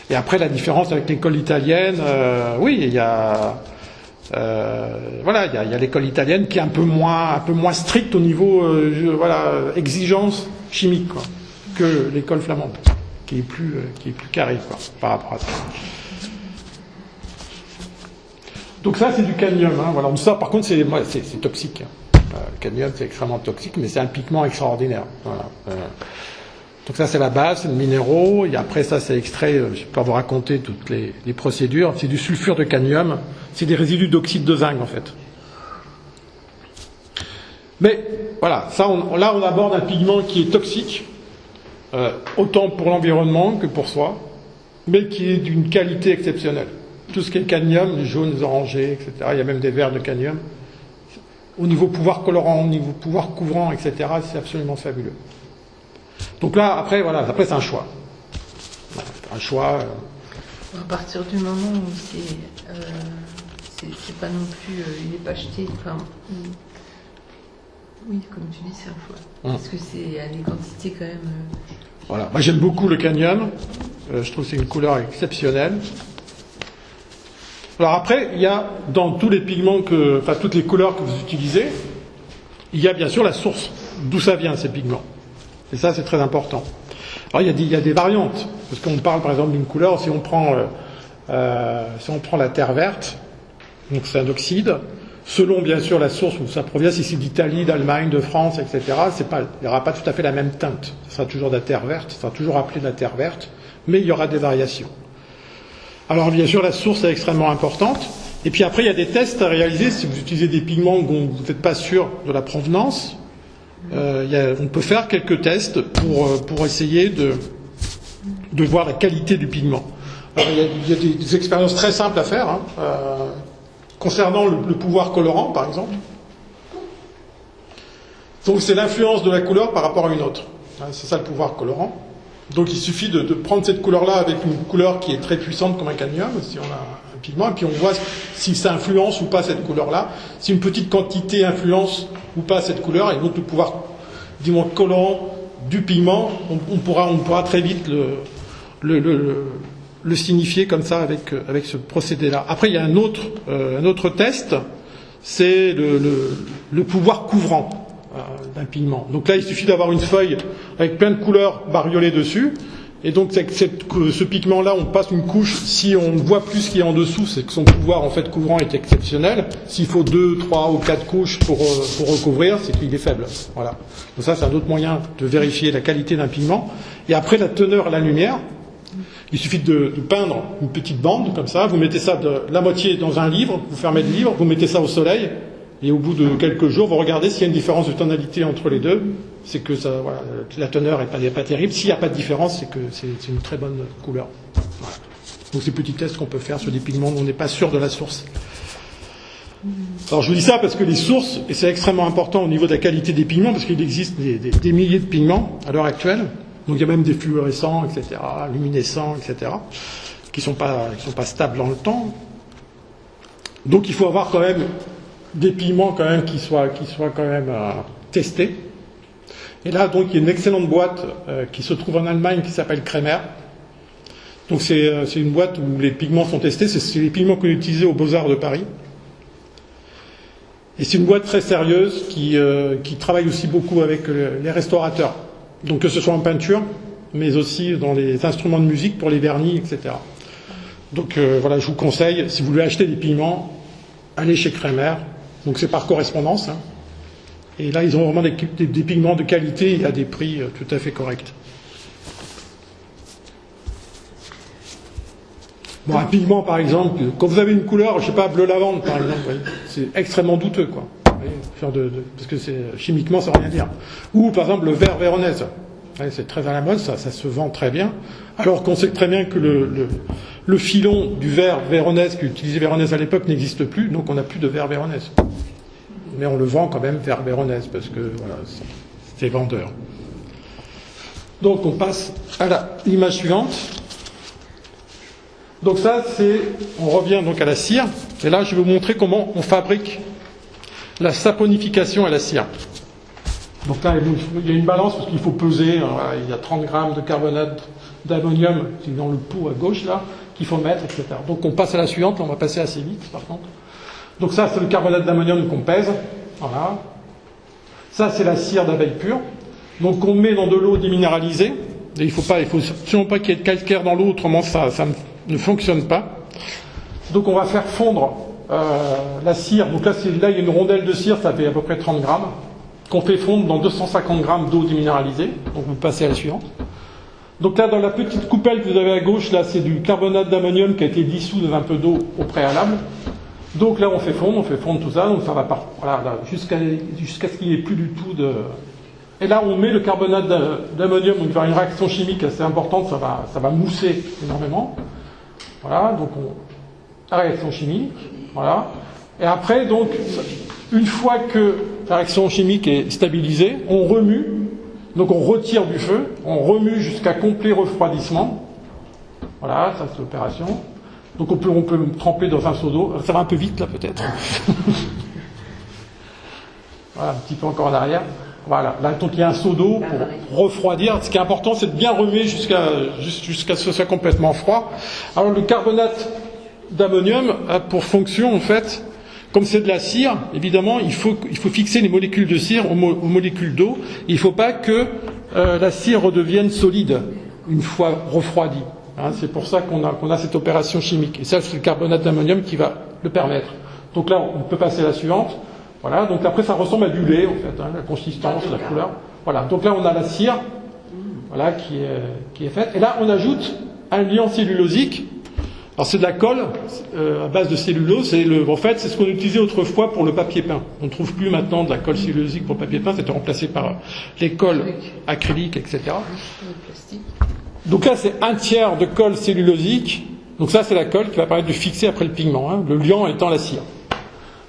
Et après la différence avec l'école italienne, oui, il y a l'école italienne qui est un peu moins stricte au niveau exigence chimique quoi, que l'école flamande, qui est plus carré quoi, par rapport à ça. Donc ça c'est du cadmium, voilà. Donc ça par contre c'est toxique. Le cadmium c'est extrêmement toxique, mais c'est un pigment extraordinaire. Voilà. Donc ça c'est la base, c'est le minéraux, et après ça c'est extrait, je peux vous raconter toutes les procédures, c'est du sulfure de cadmium, c'est des résidus d'oxyde de zinc en fait. Mais voilà, là on aborde un pigment qui est toxique, autant pour l'environnement que pour soi, mais qui est d'une qualité exceptionnelle. Tout ce qui est cadmium, les jaunes, les orangés, etc. Il y a même des verts de cadmium. Au niveau pouvoir colorant, au niveau pouvoir couvrant, etc., c'est absolument fabuleux. Donc là, après c'est un choix. Un choix. À partir du moment où c'est pas non plus, il n'est pas acheté. Enfin, oui, comme tu dis, c'est un choix. Parce que c'est à des quantités quand même. Voilà. Moi j'aime beaucoup le cadmium. Je trouve que c'est une couleur exceptionnelle. Alors après, il y a dans tous les pigments toutes les couleurs que vous utilisez, il y a bien sûr la source, d'où ça vient ces pigments. Et ça c'est très important. Alors il y a des variantes, parce qu'on parle par exemple d'une couleur, si on prend la terre verte, donc c'est un oxyde, selon bien sûr la source où ça provient, si c'est d'Italie, d'Allemagne, de France, etc., il n'y aura pas tout à fait la même teinte. Ce sera toujours de la terre verte, ça sera toujours appelé de la terre verte, mais il y aura des variations. Alors bien sûr la source est extrêmement importante, et puis après il y a des tests à réaliser si vous utilisez des pigments dont vous n'êtes pas sûr de la provenance. On peut faire quelques tests pour essayer de voir la qualité du pigment. Alors, il y a des expériences très simples à faire, concernant le pouvoir colorant, par exemple. Donc c'est l'influence de la couleur par rapport à une autre. C'est ça le pouvoir colorant. Donc il suffit de prendre cette couleur-là avec une couleur qui est très puissante comme un cadmium, si on a un pigment, et puis on voit si ça influence ou pas cette couleur-là. Si une petite quantité influence ou pas cette couleur, et donc le pouvoir, disons, colorant du pigment, on pourra très vite le signifier comme ça avec ce procédé-là. Après, il y a un autre test, c'est le pouvoir couvrant d'un pigment. Donc là, il suffit d'avoir une feuille avec plein de couleurs bariolées dessus, et donc ce pigment-là, on passe une couche. Si on ne voit plus ce qui est en dessous, c'est que son pouvoir en fait couvrant est exceptionnel. S'il faut 2, 3 ou 4 couches pour recouvrir, c'est qu'il est faible. Voilà. Donc ça, c'est un autre moyen de vérifier la qualité d'un pigment. Et après, la teneur à la lumière. Il suffit de peindre une petite bande comme ça, vous mettez ça de la moitié dans un livre, vous fermez le livre, vous mettez ça au soleil, et au bout de quelques jours, vous regardez s'il y a une différence de tonalité entre les deux, c'est que ça, voilà, la teneur n'est pas terrible. S'il n'y a pas de différence, c'est que c'est une très bonne couleur. Voilà. Donc c'est petits tests qu'on peut faire sur des pigments dont on n'est pas sûr de la source. Alors je vous dis ça parce que les sources, et c'est extrêmement important au niveau de la qualité des pigments, parce qu'il existe des milliers de pigments à l'heure actuelle. Donc il y a même des fluorescents, etc., luminescents, etc., qui sont pas stables dans le temps. Donc il faut avoir quand même des pigments quand même qui soient quand même testés. Et là donc il y a une excellente boîte qui se trouve en Allemagne qui s'appelle Kremer. Donc c'est une boîte où les pigments sont testés. C'est les pigments qu'on utilisait aux Beaux-Arts de Paris. Et c'est une boîte très sérieuse qui travaille aussi beaucoup avec les restaurateurs. Donc que ce soit en peinture, mais aussi dans les instruments de musique pour les vernis, etc. Donc voilà, je vous conseille, si vous voulez acheter des pigments, allez chez Kremer. Donc c'est par correspondance. Et là, ils ont vraiment des pigments de qualité et à des prix tout à fait corrects. Bon, un pigment, par exemple, quand vous avez une couleur, je sais pas, bleu lavande, par exemple, c'est extrêmement douteux, quoi. Parce que chimiquement, ça ne veut rien dire. Ou, par exemple, le vert véronèse. C'est très à la mode, ça se vend très bien. Alors qu'on sait très bien que le filon du vert véronèse, qu'utilisait Véronèse à l'époque, n'existe plus, donc on n'a plus de vert véronèse. Mais on le vend quand même vert véronèse, parce que voilà, c'est vendeur. Donc on passe à l'image suivante. Donc ça, on revient donc à la cire. Et là, je vais vous montrer comment on fabrique la saponification à la cire. Donc là, il y a une balance parce qu'il faut peser. Voilà, il y a 30 grammes de carbonate d'ammonium qui est dans le pot à gauche là, qu'il faut mettre, etc. Donc on passe à la suivante. Là, on va passer assez vite, par contre. Donc ça, c'est le carbonate d'ammonium qu'on pèse. Voilà. Ça, c'est la cire d'abeille pure. Donc on met dans de l'eau déminéralisée. Et il faut absolument pas qu'il y ait de calcaire dans l'eau, autrement ça ne fonctionne pas. Donc on va faire fondre la cire. Donc là, il y a une rondelle de cire, ça fait à peu près 30 grammes, qu'on fait fondre dans 250 grammes d'eau déminéralisée. Donc vous passez à la suivante. Donc là, dans la petite coupelle que vous avez à gauche, là, c'est du carbonate d'ammonium qui a été dissous dans un peu d'eau au préalable. Donc là, on fait fondre tout ça. Donc ça va jusqu'à ce qu'il n'y ait plus du tout de... Et là, on met le carbonate d'ammonium, donc vers une réaction chimique assez importante, ça va mousser énormément. Voilà, donc la réaction chimique, voilà. Et après, donc, une fois que la réaction chimique est stabilisée, on remue, donc on retire du feu, on remue jusqu'à complet refroidissement. Voilà, ça c'est l'opération. Donc on peut le tremper dans un seau d'eau. Ça va un peu vite là peut-être. Voilà, un petit peu encore en arrière. Voilà, là donc il y a un seau d'eau pour refroidir. Ce qui est important, c'est de bien remuer jusqu'à ce que ce soit complètement froid. Alors le carbonate d'ammonium a pour fonction en fait, comme c'est de la cire, évidemment, il faut fixer les molécules de cire aux molécules d'eau. Il ne faut pas que la cire redevienne solide une fois refroidie. C'est pour ça qu'on a cette opération chimique. Et ça, c'est le carbonate d'ammonium qui va le permettre. Donc là, on peut passer à la suivante. Voilà. Donc après, ça ressemble à du lait, en fait, la consistance, la couleur. Voilà. Donc là, on a la cire, voilà, qui est faite. Et là, on ajoute un liant cellulosique. Alors c'est de la colle à base de cellulose. En fait, c'est ce qu'on utilisait autrefois pour le papier peint. On ne trouve plus maintenant de la colle cellulosique pour le papier peint. C'était remplacé par les colles acryliques, etc. Donc là, c'est un tiers de colle cellulosique. Donc ça, c'est la colle qui va permettre de fixer après le pigment, le liant étant la cire.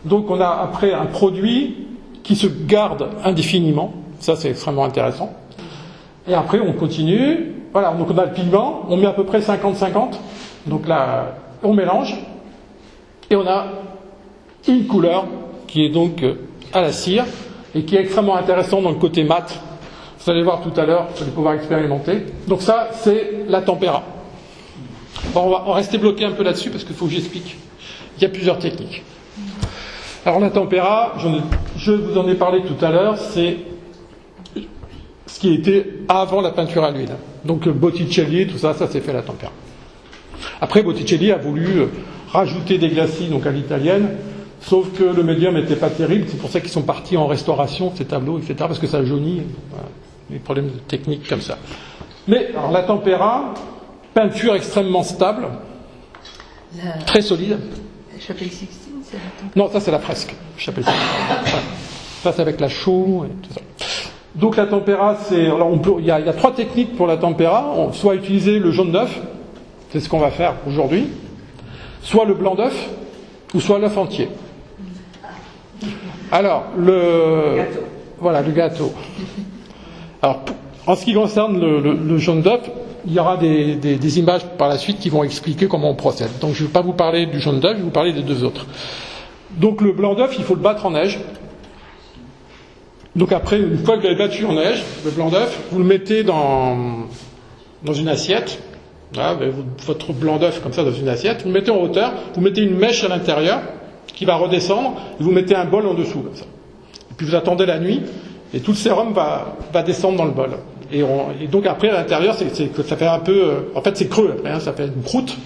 Donc on a après un produit qui se garde indéfiniment. Ça, c'est extrêmement intéressant. Et après, on continue. Voilà, donc on a le pigment. On met à peu près 50-50. Donc là, on mélange. Et on a une couleur qui est donc à la cire et qui est extrêmement intéressante dans le côté mat. Vous allez voir tout à l'heure, vous allez pouvoir expérimenter. Donc ça, c'est la tempéra. Bon, on va rester bloqué un peu là-dessus parce qu'il faut que j'explique. Il y a plusieurs techniques. Alors la tempéra, je vous en ai parlé tout à l'heure, c'est ce qui était avant la peinture à l'huile. Donc Botticelli, tout ça, ça s'est fait à la tempéra. Après, Botticelli a voulu rajouter des glacis, donc à l'italienne, sauf que le médium n'était pas terrible, c'est pour ça qu'ils sont partis en restauration, ces tableaux, etc., parce que ça jaunit, voilà, des problèmes techniques comme ça. Mais alors, la tempéra, peinture extrêmement stable, très solide. La chapelle Sixtine, c'est la tempéra? Non, ça c'est la fresque, chapelle Sixtine. Ça c'est avec la chaux et tout ça. Donc la tempéra, il y a 3 techniques pour la tempéra. Soit utiliser le jaune d'œuf, c'est ce qu'on va faire aujourd'hui, soit le blanc d'œuf, ou soit l'œuf entier. Alors, le gâteau. Alors, en ce qui concerne le jaune d'œuf, il y aura des images par la suite qui vont expliquer comment on procède. Donc, je ne vais pas vous parler du jaune d'œuf, je vais vous parler des 2 autres. Donc, le blanc d'œuf, il faut le battre en neige. Donc, après, une fois que vous l'avez battu en neige, le blanc d'œuf, vous le mettez dans une assiette. Voilà, votre blanc d'œuf comme ça dans une assiette, vous le mettez en hauteur, vous mettez une mèche à l'intérieur qui va redescendre, et vous mettez un bol en dessous comme ça. Et puis vous attendez la nuit, et tout le sérum va descendre dans le bol. Et donc après à l'intérieur, ça fait un peu, en fait c'est creux après, ça fait une croûte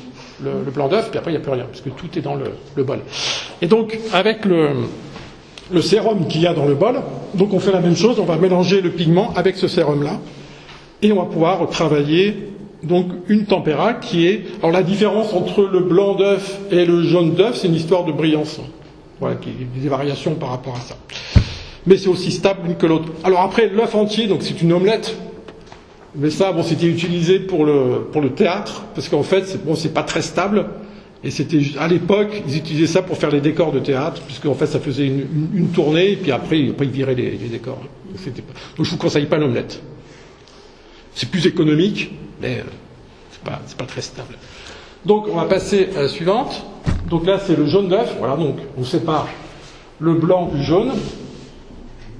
le blanc d'œuf, puis après il n'y a plus rien, parce que tout est dans le bol. Et donc avec le sérum qu'il y a dans le bol, donc on fait la même chose, on va mélanger le pigment avec ce sérum là, et on va pouvoir travailler donc une tempéra qui est... Alors la différence entre le blanc d'œuf et le jaune d'œuf, c'est une histoire de brillance. Voilà, il y a des variations par rapport à ça. Mais c'est aussi stable l'une que l'autre. Alors après, l'œuf entier, donc c'est une omelette. Mais ça, c'était utilisé pour le théâtre, parce qu'en fait, c'est pas très stable. Et c'était à l'époque, ils utilisaient ça pour faire les décors de théâtre, puisqu'en fait, ça faisait une tournée, et puis après ils viraient les décors. Donc je vous conseille pas l'omelette. C'est plus économique, mais c'est pas très stable. Donc on va passer à la suivante. Donc là c'est le jaune d'œuf. Voilà, donc on sépare le blanc du jaune.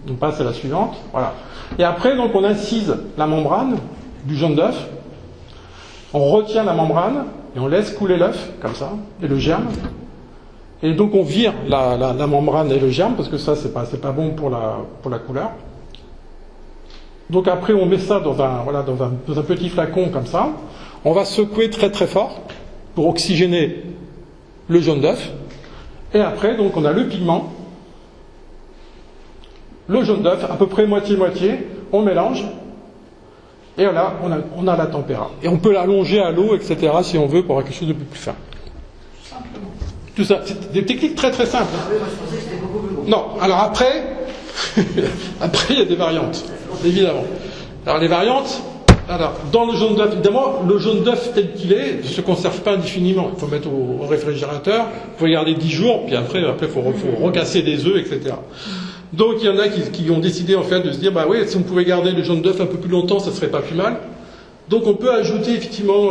On passe à la suivante. Voilà. Et après donc on incise la membrane du jaune d'œuf. On retient la membrane et on laisse couler l'œuf comme ça et le germe. Et donc on vire la membrane et le germe parce que ça c'est pas bon pour la couleur. Donc après on met ça dans un petit flacon comme ça. On va secouer très très fort pour oxygéner le jaune d'œuf. Et après donc on a le pigment, le jaune d'œuf, à peu près moitié-moitié, on mélange. Et là on a la tempéra. Et on peut l'allonger à l'eau, etc. si on veut pour avoir quelque chose de plus fin. Simplement. Tout ça, c'est des techniques très très simples. Ah oui, moi je pensais que c'était beaucoup plus bon. Non, alors après il y a des variantes, évidemment. Alors les variantes, dans le jaune d'œuf, évidemment, le jaune d'œuf tel qu'il est ne se conserve pas indéfiniment. Il faut mettre au réfrigérateur, il faut le garder 10 jours, puis après il faut recasser des œufs, etc. Donc il y en a qui ont décidé en fait de se dire, si on pouvait garder le jaune d'œuf un peu plus longtemps, ça serait pas plus mal. Donc on peut ajouter effectivement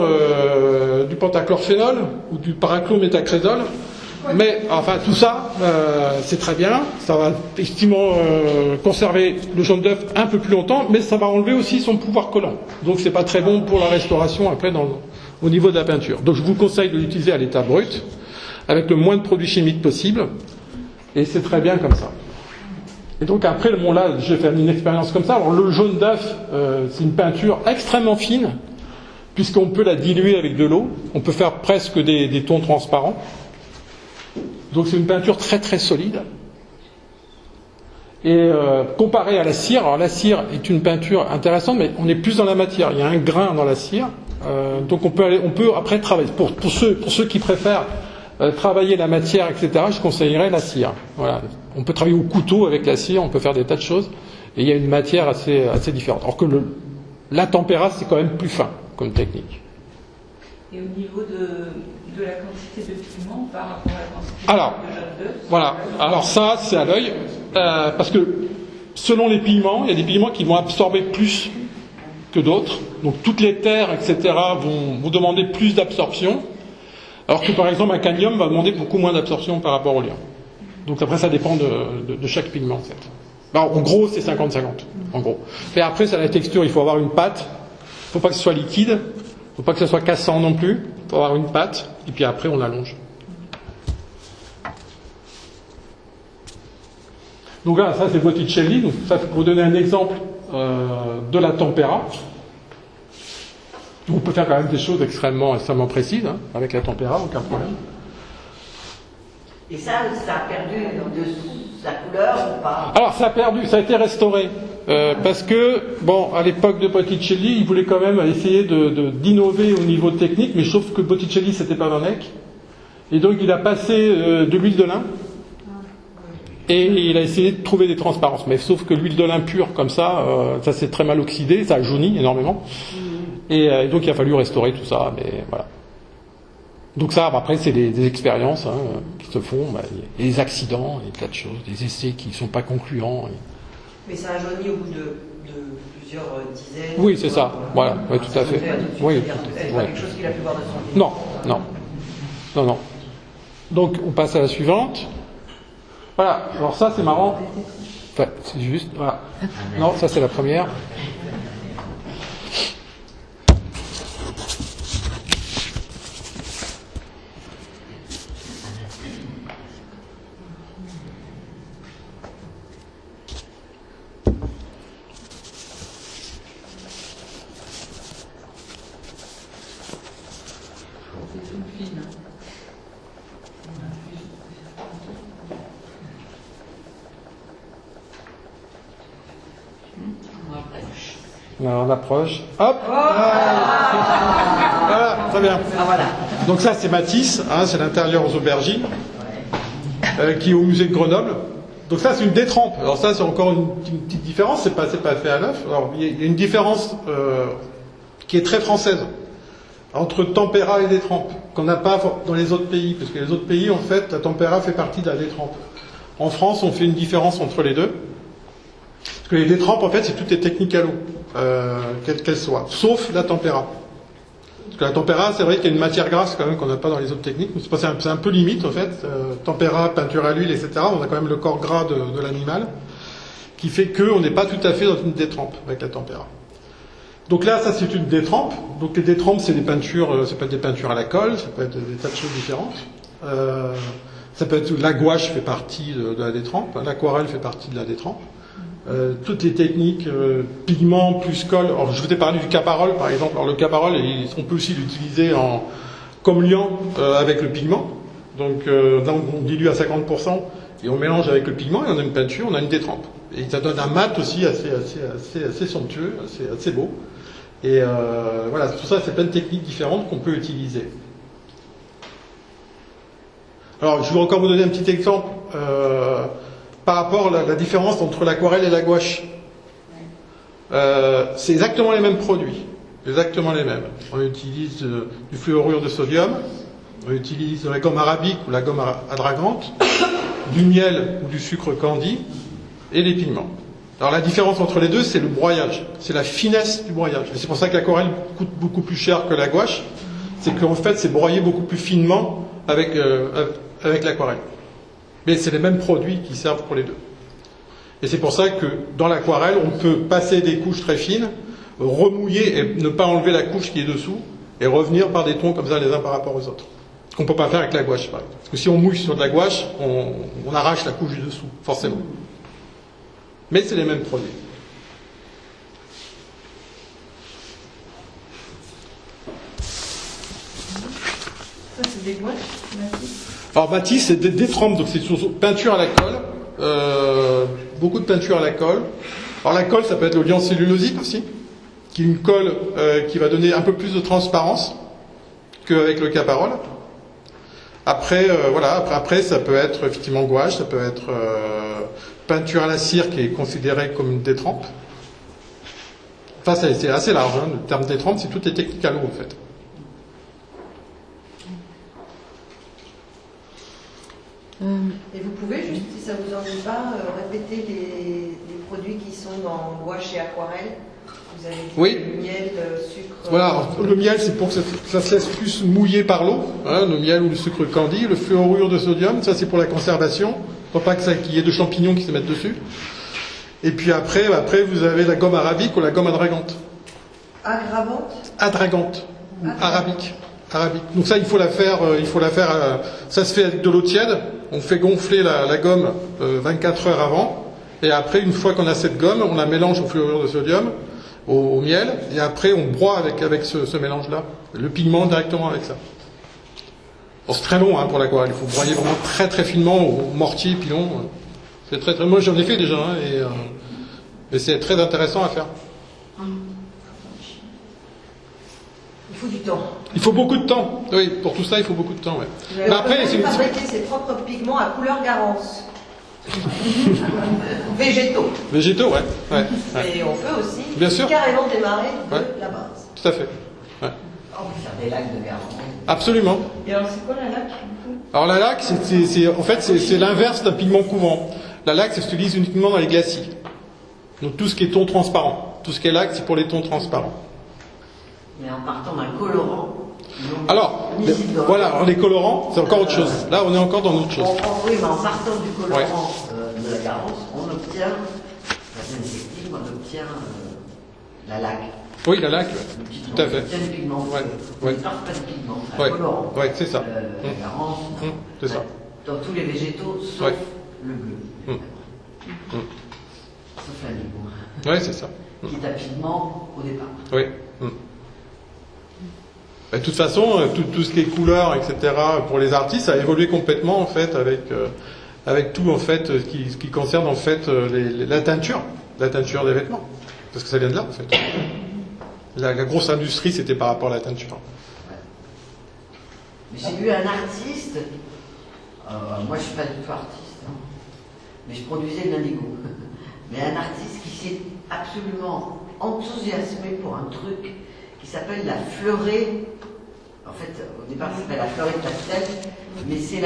du pentachlorphénol ou du paraclométacrésol. Mais enfin tout ça, c'est très bien, ça va effectivement conserver le jaune d'œuf un peu plus longtemps, mais ça va enlever aussi son pouvoir collant. Donc c'est pas très bon pour la restauration après au niveau de la peinture. Donc je vous conseille de l'utiliser à l'état brut, avec le moins de produits chimiques possible, et c'est très bien comme ça. Et donc après, bon là, j'ai fait une expérience comme ça. Alors le jaune d'œuf, c'est une peinture extrêmement fine, puisqu'on peut la diluer avec de l'eau. On peut faire presque des tons transparents. Donc c'est une peinture très très solide. Et comparé à la cire, alors la cire est une peinture intéressante, mais on est plus dans la matière. Il y a un grain dans la cire. Donc on peut après travailler. Pour ceux qui préfèrent travailler la matière, etc., je conseillerais la cire. Voilà. On peut travailler au couteau avec la cire, on peut faire des tas de choses, et il y a une matière assez différente. Alors que la tempéra, c'est quand même plus fin comme technique. Et au niveau de la quantité de pigment par rapport à la quantité de jaune d'œuf, voilà. Alors ça, c'est à l'œil, parce que selon les pigments, il y a des pigments qui vont absorber plus que d'autres. Donc toutes les terres, etc., vont demander plus d'absorption. Alors que par exemple un cadmium va demander beaucoup moins d'absorption par rapport au liant. Donc après ça dépend de chaque pigment en fait. Alors, en gros c'est 50-50 en gros. Et après c'est la texture, il faut avoir une pâte, il ne faut pas que ce soit liquide, il ne faut pas que ce soit cassant non plus, il faut avoir une pâte et puis après on allonge. Donc là ça c'est Botticelli, donc ça c'est pour vous donner un exemple de la tempéra. On peut faire quand même des choses extrêmement précises, hein, avec la tempéra, aucun problème. Et ça a perdu de sa couleur ou pas? Alors ça a perdu, ça a été restauré. Parce que, bon, à l'époque de Botticelli, il voulait quand même essayer d'innover au niveau technique, mais sauf que Botticelli, c'était pas Vanek. Et donc il a passé de l'huile de lin, et il a essayé de trouver des transparences. Mais sauf que l'huile de lin pure, comme ça s'est très mal oxydé, ça a jauni énormément. Et donc il a fallu restaurer tout ça, mais voilà. Donc ça, après, c'est des expériences qui se font, et des accidents, et des tas de choses, des essais qui ne sont pas concluants. Mais ça a jauni au bout de plusieurs dizaines. Oui, c'est ça. Voilà, oui, tout à fait. Oui, c'est pas quelque chose qu'il a pu voir de son vie. Non. Donc on passe à la suivante. Voilà. Alors ça, c'est marrant. Enfin, c'est juste. Voilà. Non, ça c'est la première. On approche. Hop. Voilà, très bien. Donc ça, c'est Matisse, c'est l'intérieur aux aubergines, qui est au musée de Grenoble. Donc ça, c'est une détrempe. Alors ça, c'est encore une petite différence. C'est pas fait à l'œuf. Alors il y a une différence qui est très française entre tempéra et détrempe, qu'on n'a pas dans les autres pays, parce que les autres pays, en fait, la tempéra fait partie de la détrempe. En France, on fait une différence entre les deux. Parce que les détrempes, en fait, c'est toutes les techniques à l'eau, quelles qu'elles soient, sauf la tempéra. Parce que la tempéra, c'est vrai qu'il y a une matière grasse quand même qu'on n'a pas dans les autres techniques. C'est un peu limite, en fait. Tempéra, peinture à l'huile, etc. On a quand même le corps gras de l'animal, qui fait qu'on n'est pas tout à fait dans une détrempe avec la tempéra. Donc là, ça c'est une détrempe. Donc les détrempes, c'est des peintures, ça peut être des peintures à la colle, ça peut être des tas de choses différentes. Ça peut être la gouache fait partie de la détrempe, l'aquarelle fait partie de la détrempe. Toutes les techniques, pigments plus colle. Alors, je vous ai parlé du caparol, par exemple. Alors, le caparol, on peut aussi l'utiliser comme liant avec le pigment. Donc, on dilue à 50% et on mélange avec le pigment et on a une peinture, on a une détrempe. Et ça donne un mat aussi assez somptueux, assez beau. Et voilà, tout ça, c'est plein de techniques différentes qu'on peut utiliser. Alors, je vais encore vous donner un petit exemple. Par rapport à la différence entre l'aquarelle et la gouache. C'est exactement les mêmes produits. Exactement les mêmes. On utilise du fluorure de sodium, on utilise de la gomme arabique ou la gomme adragante, du miel ou du sucre candi, et les pigments. Alors la différence entre les deux, c'est le broyage. C'est la finesse du broyage. Et c'est pour ça que l'aquarelle coûte beaucoup plus cher que la gouache. C'est qu'en fait, c'est broyé beaucoup plus finement avec l'aquarelle. Mais c'est les mêmes produits qui servent pour les deux. Et c'est pour ça que dans l'aquarelle, on peut passer des couches très fines, remouiller et ne pas enlever la couche qui est dessous, et revenir par des tons comme ça les uns par rapport aux autres. Ce qu'on ne peut pas faire avec la gouache, par exemple. Parce que si on mouille sur de la gouache, on arrache la couche du dessous, forcément. Mais c'est les mêmes produits. Ça, c'est des gouaches, Matisse. Alors Matisse, c'est des trempes, donc c'est surtout peinture à la colle, beaucoup de peinture à la colle. Alors la colle, ça peut être le liant cellulosique aussi, qui est une colle qui va donner un peu plus de transparence qu'avec le Caparol. Après, après ça peut être effectivement gouache, ça peut être peinture à la cire qui est considérée comme une détrempe. Enfin, c'est assez large, hein. Le terme détrempe, c'est toutes les techniques à l'eau en fait. Et vous pouvez, juste si ça vous ennuie pas, répéter les produits qui sont dans gouache et aquarelle. Vous avez dit oui. Le miel, le sucre. Voilà, le miel c'est pour que ça se laisse plus mouiller par l'eau, hein, le miel ou le sucre candi, le fluorure de sodium, ça c'est pour la conservation, pour pas qu'il y ait de champignons qui se mettent dessus. Et puis après vous avez la gomme arabique ou la gomme adragante. Aggravante. Adragante, arabique. Donc ça il faut la faire, ça se fait avec de l'eau tiède, on fait gonfler la gomme 24 heures avant, et après une fois qu'on a cette gomme, on la mélange au fluorure de sodium, au miel, et après on broie avec ce mélange-là, le pigment directement avec ça. Bon, c'est très long hein, pour l'aquarelle, il faut broyer vraiment très très finement au mortier, pilon. C'est très très. Moi j'en ai fait déjà, hein, et c'est très intéressant à faire. Il faut du temps. Il faut beaucoup de temps. Oui, pour tout ça il faut beaucoup de temps. Ouais. Mais après, il faut fabriquer ses propres pigments à couleur Garance. Végétaux. Végétaux, ouais. Et on peut aussi bien sûr. Carrément démarrer de la base. Tout à fait. Ouais. On peut faire des lacs de Garance. Absolument. Et alors c'est quoi la laque? Alors la laque, en fait, c'est l'inverse d'un pigment couvrant. La laque, ça s'utilise uniquement dans les glacis. Donc tout ce qui est ton transparent. Tout ce qui est laque, c'est pour les tons transparents. Mais en partant d'un colorant. Alors, voilà, les colorants, c'est encore autre chose. Là, on est encore dans autre chose. Oui, mais en partant du colorant de la Garance, on obtient, on obtient la laque. Oui, la laque, tout à fait. On obtient des pigments. On ne part pas de pigments, c'est un colorant. Oui, c'est ça. La Garance, c'est ça. Dans tous les végétaux, sauf le bleu. Sauf la ligne. Oui, c'est ça. Qui est à pigment au départ. Oui. De toute façon, tout ce qui est couleur, etc., pour les artistes, ça a évolué complètement en fait avec tout en fait ce qui concerne en fait la teinture des vêtements, parce que ça vient de là en fait. La grosse industrie, c'était par rapport à la teinture. Mais j'ai vu un artiste. Moi, je suis pas du tout artiste, hein, mais je produisais de l'indigo. Mais un artiste qui s'est absolument enthousiasmé pour un truc qui s'appelle la fleurée. En fait, au départ, ça s'appelle la fleurée de pastel, mais c'est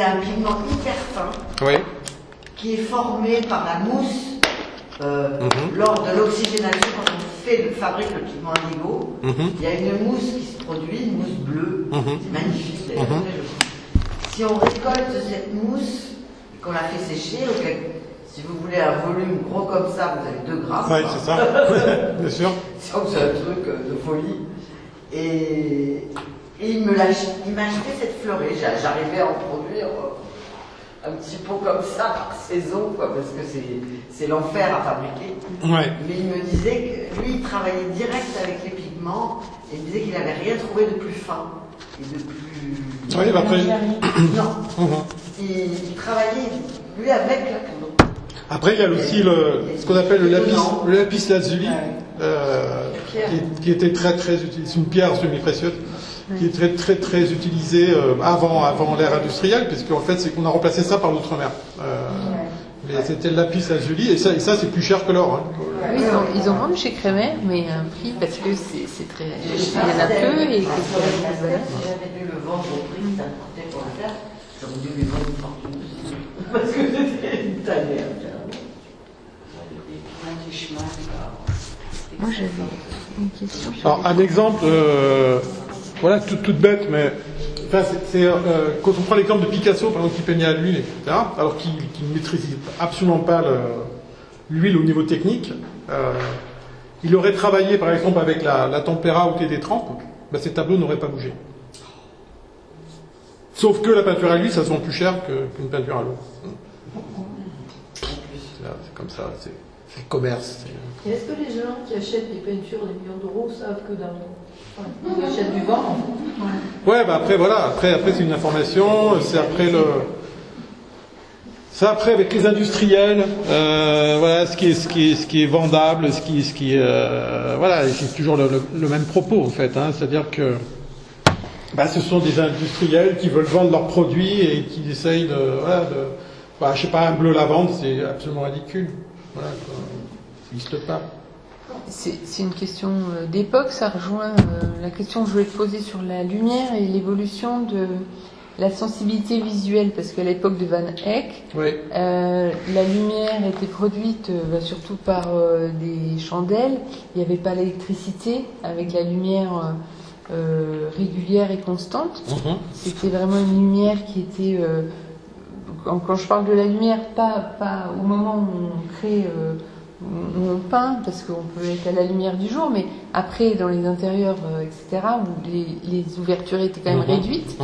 un pigment hyper fin qui est formé par la mousse lors de l'oxygénation quand on fabrique le pigment indigo. Il y a une mousse qui se produit, une mousse bleue, c'est magnifique d'ailleurs, très joli. Si on récolte cette mousse, qu'on la fait sécher, si vous voulez un volume gros comme ça, vous avez 2 grammes. Oui, c'est ça, bien sûr. C'est un truc de folie. Et il m'a acheté cette fleurée. J'arrivais à en produire un petit pot comme ça par saison, parce que c'est l'enfer à fabriquer. Ouais. Mais il me disait que lui, il travaillait direct avec les pigments, et il me disait qu'il n'avait rien trouvé de plus fin et de plus... Oui, bah après... Non. Il travaillait, lui, avec la poudre. Après, il y a aussi ce qu'on appelle le lapis lazuli, qui était très très utilisé. C'est une pierre semi-précieuse qui est très très très utilisée avant l'ère industrielle, puisque en fait, c'est qu'on a remplacé ça par l'outre-mer. Mais c'était le lapis lazuli, et ça c'est plus cher que l'or. Hein. Oui, ils en vendent chez Crémer, mais un prix parce que c'est très. Il y en a peu et que c'est. Si j'avais dû le vendre au prix que ça coûtait pour le faire, j'aurais dû lui vendre une fortune. Parce que c'était une tannée à faire. Moi j'avais une question. Alors un exemple, voilà, toute bête, mais enfin, quand on prend l'exemple de Picasso, par exemple, qui peignait à l'huile, etc., alors qu'il ne maîtrisait absolument pas l'huile au niveau technique, il aurait travaillé par exemple avec la tempéra ou des trempes, ben, ces tableaux n'auraient pas bougé. Sauf que la peinture à l'huile, ça se vend plus cher qu'une peinture à l'eau. comme ça, c'est le commerce. Et est-ce que les gens qui achètent des peintures des millions d'euros savent que ils achètent du vent? Ouais, bah après voilà, après c'est une information, c'est après avec les industriels, voilà, ce qui est vendable, voilà, c'est toujours le même propos en fait, hein, c'est-à-dire que ce sont des industriels qui veulent vendre leurs produits et qui essayent je sais pas, un bleu lavande, c'est absolument ridicule, voilà, quoi. Ça n'existe pas. C'est une question d'époque, ça rejoint la question que je voulais te poser sur la lumière et l'évolution de la sensibilité visuelle, parce qu'à l'époque de Van Eyck, oui. La lumière était produite surtout par des chandelles, il n'y avait pas l'électricité avec la lumière régulière et constante. C'était vraiment une lumière qui était, quand je parle de la lumière, pas au moment où on crée, où on peint, parce qu'on peut être à la lumière du jour, mais après dans les intérieurs, etc., où les ouvertures étaient quand même réduites,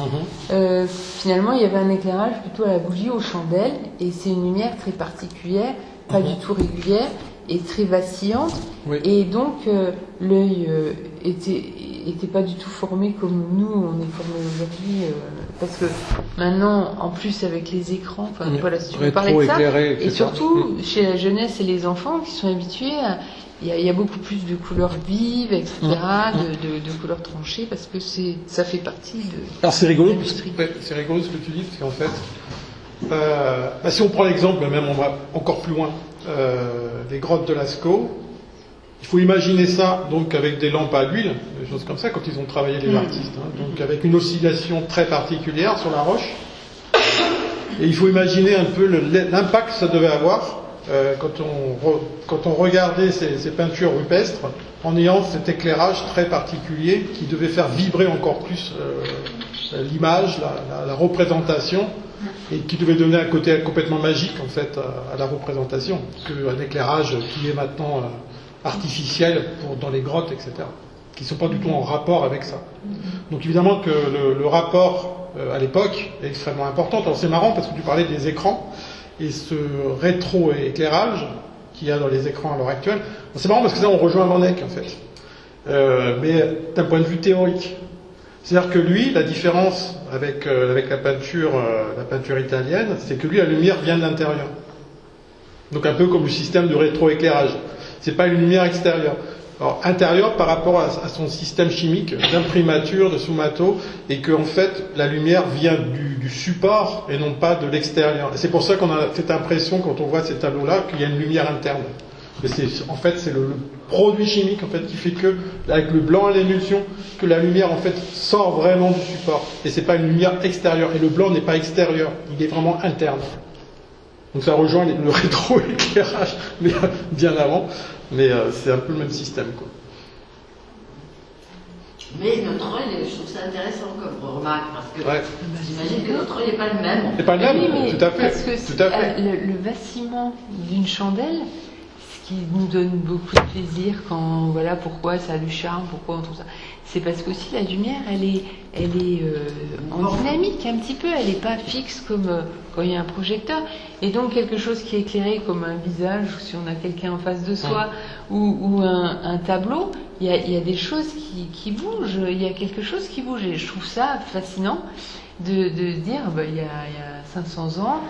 finalement il y avait un éclairage plutôt à la bougie, aux chandelles, et c'est une lumière très particulière, pas du tout régulière, et très vacillante, et donc l'œil était pas du tout formé comme nous on est formé aujourd'hui, parce que maintenant en plus avec les écrans, voilà, si tu veux parler de ça, et surtout chez la jeunesse et les enfants qui sont habitués il y a beaucoup plus de couleurs vives, etc., de couleurs tranchées, parce que ça fait partie de. Alors c'est rigolo, c'est rigolo ce que tu dis, parce qu'en fait, si on prend l'exemple, même on va encore plus loin, les grottes de Lascaux, il faut imaginer ça donc avec des lampes à huile, des choses comme ça, quand ils ont travaillé les artistes, hein, donc avec une oscillation très particulière sur la roche, et il faut imaginer un peu l'impact que ça devait avoir quand on regardait ces peintures rupestres en ayant cet éclairage très particulier qui devait faire vibrer encore plus l'image, la représentation, et qui devait donner un côté complètement magique en fait à la représentation, parce qu'un éclairage qui est maintenant artificiel dans les grottes, etc., qui ne sont pas du tout en rapport avec ça. Donc évidemment que le rapport à l'époque est extrêmement important. Alors c'est marrant parce que tu parlais des écrans et ce rétro-éclairage qu'il y a dans les écrans à l'heure actuelle. C'est marrant parce que ça on rejoint Van Eyck en fait, mais d'un point de vue théorique. C'est-à-dire que lui, la différence avec la peinture italienne, c'est que lui, la lumière vient de l'intérieur. Donc un peu comme le système de rétroéclairage. C'est pas une lumière extérieure. Alors intérieure par rapport à son système chimique d'imprimature, de sfumato, et que en fait la lumière vient du support et non pas de l'extérieur. Et c'est pour ça qu'on a cette impression quand on voit ces tableaux-là qu'il y a une lumière interne. Mais c'est le produit chimique en fait qui fait que avec le blanc et l'émulsion que la lumière en fait sort vraiment du support. Et c'est pas une lumière extérieure. Et le blanc n'est pas extérieur, il est vraiment interne. Donc ça rejoint le rétro-éclairage, mais bien avant. Mais c'est un peu le même système, quoi. Mais notre œil, je trouve ça intéressant comme remarque, parce que j'imagine que notre œil n'est pas le même. C'est pas le même, tout à fait. Parce que le vacillement d'une chandelle, ce qui nous donne beaucoup de plaisir quand, voilà, pourquoi ça a du charme, pourquoi on trouve ça, c'est parce qu'aussi la lumière, elle est en dynamique un petit peu, elle n'est pas fixe comme quand il y a un projecteur. Et donc quelque chose qui est éclairé comme un visage, ou si on a quelqu'un en face de soi, ou un tableau, il y a des choses qui bougent, il y a quelque chose qui bouge. Et je trouve ça fascinant de dire, il y a 500 ans,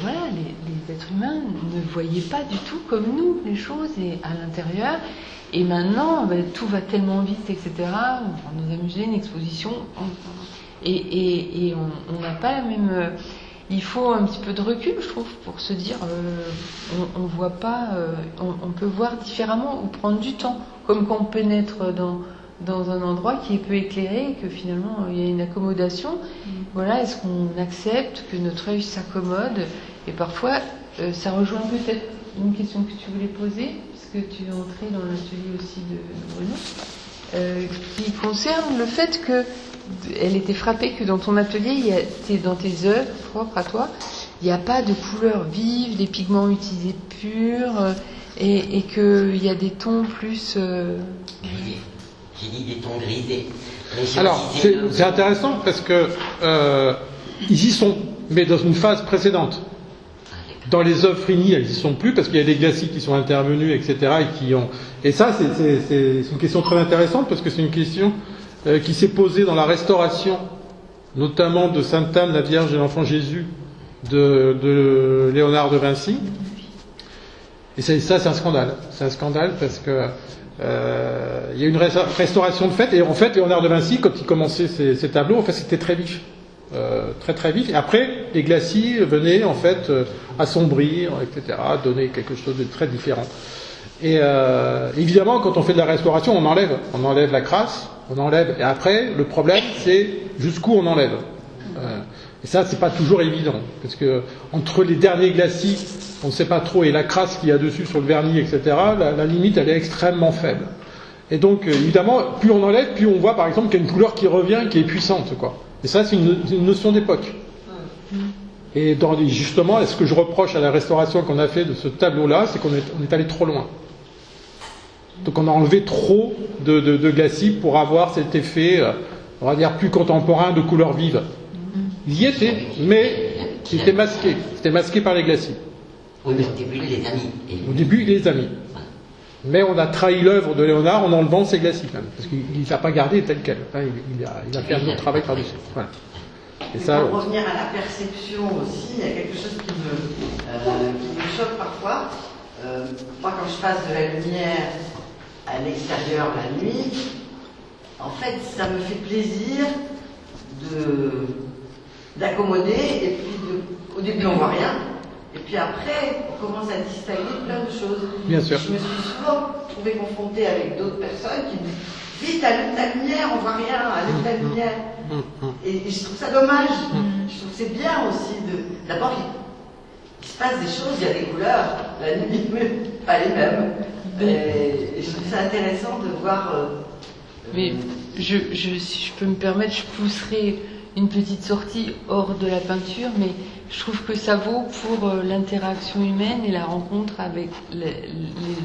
voilà, les êtres humains ne voyaient pas du tout comme nous les choses et à l'intérieur. Et maintenant, tout va tellement vite, etc. On va nous amuser, une exposition, et on n'a pas la même. Il faut un petit peu de recul, je trouve, pour se dire, on voit pas, on peut voir différemment ou prendre du temps, comme quand on pénètre dans un endroit qui est peu éclairé et que finalement il y a une accommodation. Voilà, est-ce qu'on accepte que notre œil s'accommode? Et parfois, ça rejoint peut-être une question que tu voulais poser, puisque tu es entré dans l'atelier aussi de Bruno, qui concerne le fait que elle était frappée que dans ton atelier, dans tes œuvres propres à toi, il n'y a pas de couleurs vives, des pigments utilisés purs, et qu'il y a des tons plus... Grisés. J'ai dit des tons grisés. Alors, c'est intéressant parce que ils y sont, mais dans une phase précédente. Dans les œuvres finies, elles n'y sont plus parce qu'il y a des glacis qui sont intervenus, etc. Et ça, c'est une question très intéressante parce que c'est une question qui s'est posée dans la restauration, notamment de Sainte Anne, la Vierge et l'Enfant Jésus de Léonard de Vinci. Et ça, c'est un scandale. C'est un scandale parce que il y a une restauration de fait. Et en fait, Léonard de Vinci, quand il commençait ses tableaux, en fait, c'était très vif. Très très vite. Et après, les glacis venaient en fait assombrir, etc., donner quelque chose de très différent. Et évidemment, quand on fait de la restauration, on enlève la crasse, on enlève. Et après, le problème, c'est jusqu'où on enlève. Et ça, c'est pas toujours évident, parce que entre les derniers glacis, on ne sait pas trop, et la crasse qu'il y a dessus sur le vernis, etc., la limite, elle est extrêmement faible. Et donc, évidemment, plus on enlève, plus on voit, par exemple, qu'il y a une couleur qui revient, qui est puissante, quoi. Et ça, c'est une notion d'époque. Et justement, ce que je reproche à la restauration qu'on a fait de ce tableau-là, c'est qu'on est allé trop loin. Donc on a enlevé trop de glacis pour avoir cet effet, on va dire, plus contemporain de couleurs vives. Il y était, mais c'était masqué. C'était masqué par les glacis. Oui, mais au début, il les a mis. Au début, il les a mis. Mais on a trahi l'œuvre de Léonard en enlevant ses glacis, quand même, parce qu'il ne l'a pas gardé tel quel. Il a fait un autre travail par-dessus. Voilà. Et ça, pour revenir à la perception aussi, il y a quelque chose qui me choque parfois. Moi, quand je passe de la lumière à l'extérieur la nuit, en fait, ça me fait plaisir d'accommoder, et puis au début, on voit rien. Et puis après, on commence à distinguer plein de choses. Bien sûr. Je me suis souvent trouvée confrontée avec d'autres personnes qui me disent « Vite, allume ta lumière, on voit rien, allume ta lumière. » Et je trouve ça dommage. Je trouve que c'est bien aussi d'abord qu'il se passe des choses, il y a des couleurs, la nuit, mais pas les mêmes. Et je trouve ça intéressant de voir... Mais si je peux me permettre, je pousserai une petite sortie hors de la peinture, mais je trouve que ça vaut pour l'interaction humaine et la rencontre avec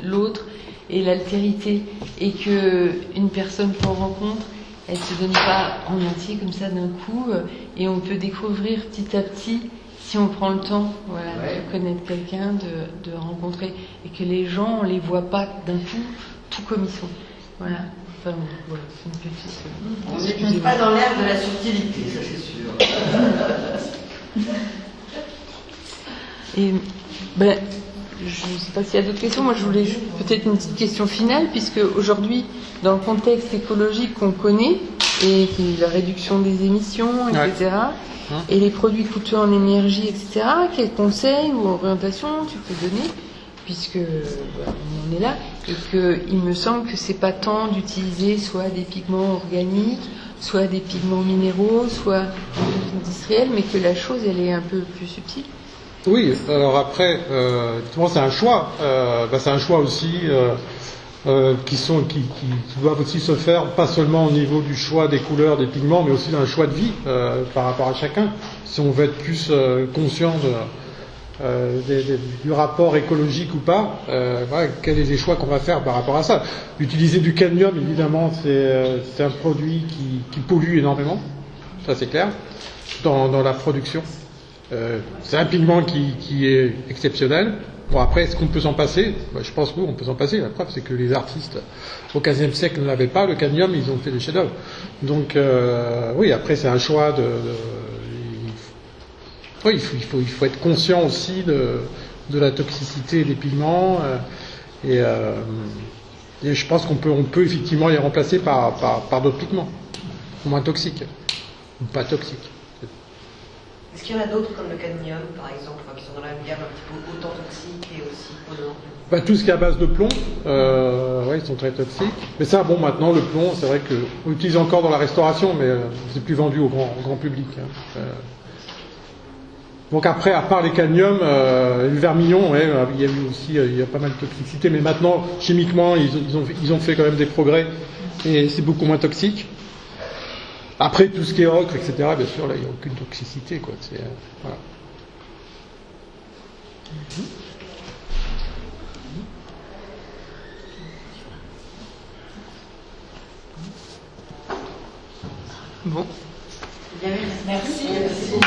l'autre et l'altérité, et que une personne qu'on rencontre, elle se donne pas en entier comme ça d'un coup, et on peut découvrir petit à petit, si on prend le temps, voilà, de connaître quelqu'un, de rencontrer, et que les gens, on les voit pas d'un coup, tout comme ils sont. Voilà. Enfin, voilà, c'est une petite... On n'est pas dans l'ère de la subtilité, ça c'est sûr. Et je ne sais pas s'il y a d'autres questions. Moi, je voulais juste peut-être une petite question finale, puisque aujourd'hui, dans le contexte écologique qu'on connaît, et qui est la réduction des émissions, etc., et les produits coûteux en énergie, etc., quels conseils ou orientations tu peux donner, puisque on en est là, et qu'il me semble que c'est pas tant d'utiliser soit des pigments organiques, soit des pigments minéraux, soit industriels, mais que la chose, elle est un peu plus subtile. Oui, alors après, c'est un choix. C'est un choix aussi qui doivent aussi se faire, pas seulement au niveau du choix des couleurs, des pigments, mais aussi d'un choix de vie par rapport à chacun. Si on veut être plus conscient du rapport écologique ou pas, quels sont les choix qu'on va faire par rapport à ça. Utiliser du cadmium, évidemment, c'est un produit qui pollue énormément, ça c'est clair, dans la production. C'est un pigment qui est exceptionnel. Bon, après, est-ce qu'on peut s'en passer ? Je pense qu'on peut s'en passer. La preuve, c'est que les artistes au XVe siècle ne l'avaient pas, le cadmium, ils ont fait des chefs-d'œuvre. Donc, oui, après, c'est un choix il faut être conscient aussi de la toxicité des pigments. Et je pense qu'on peut effectivement les remplacer par d'autres pigments, moins toxiques, ou pas toxiques. Est-ce qu'il y en a d'autres comme le cadmium, par exemple, qui sont dans la gamme un petit peu autant toxiques et aussi polluants ? Tout ce qui est à base de plomb, ils sont très toxiques. Mais ça, maintenant, le plomb, c'est vrai qu'on l'utilise encore dans la restauration, mais c'est plus vendu au grand public. Donc après, à part les cadmiums, le vermillon, il y a eu aussi il y a pas mal de toxicité, mais maintenant, chimiquement, ils ont fait quand même des progrès, et c'est beaucoup moins toxique. Après, tout ce qui est ocre, etc., bien sûr, là, il n'y a aucune toxicité, quoi. Voilà. Bon. Merci. Merci beaucoup.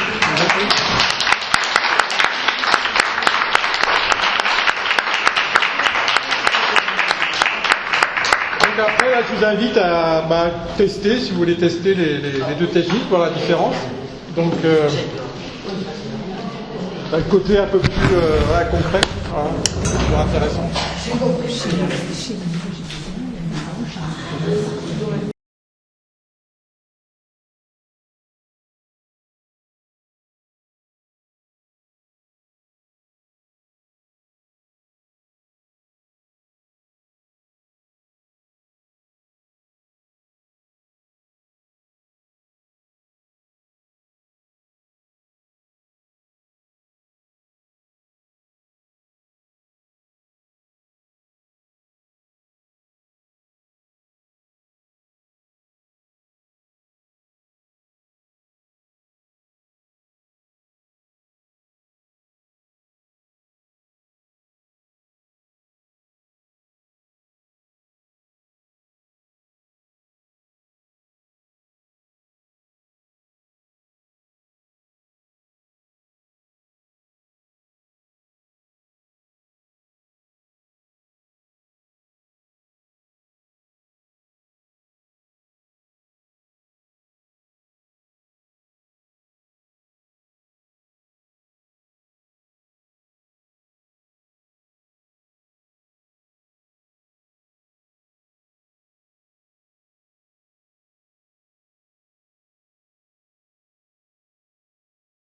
Donc après, là, je vous invite à tester, si vous voulez tester les deux techniques, voir la différence. Donc, le côté un peu plus concret, voilà, plus intéressant.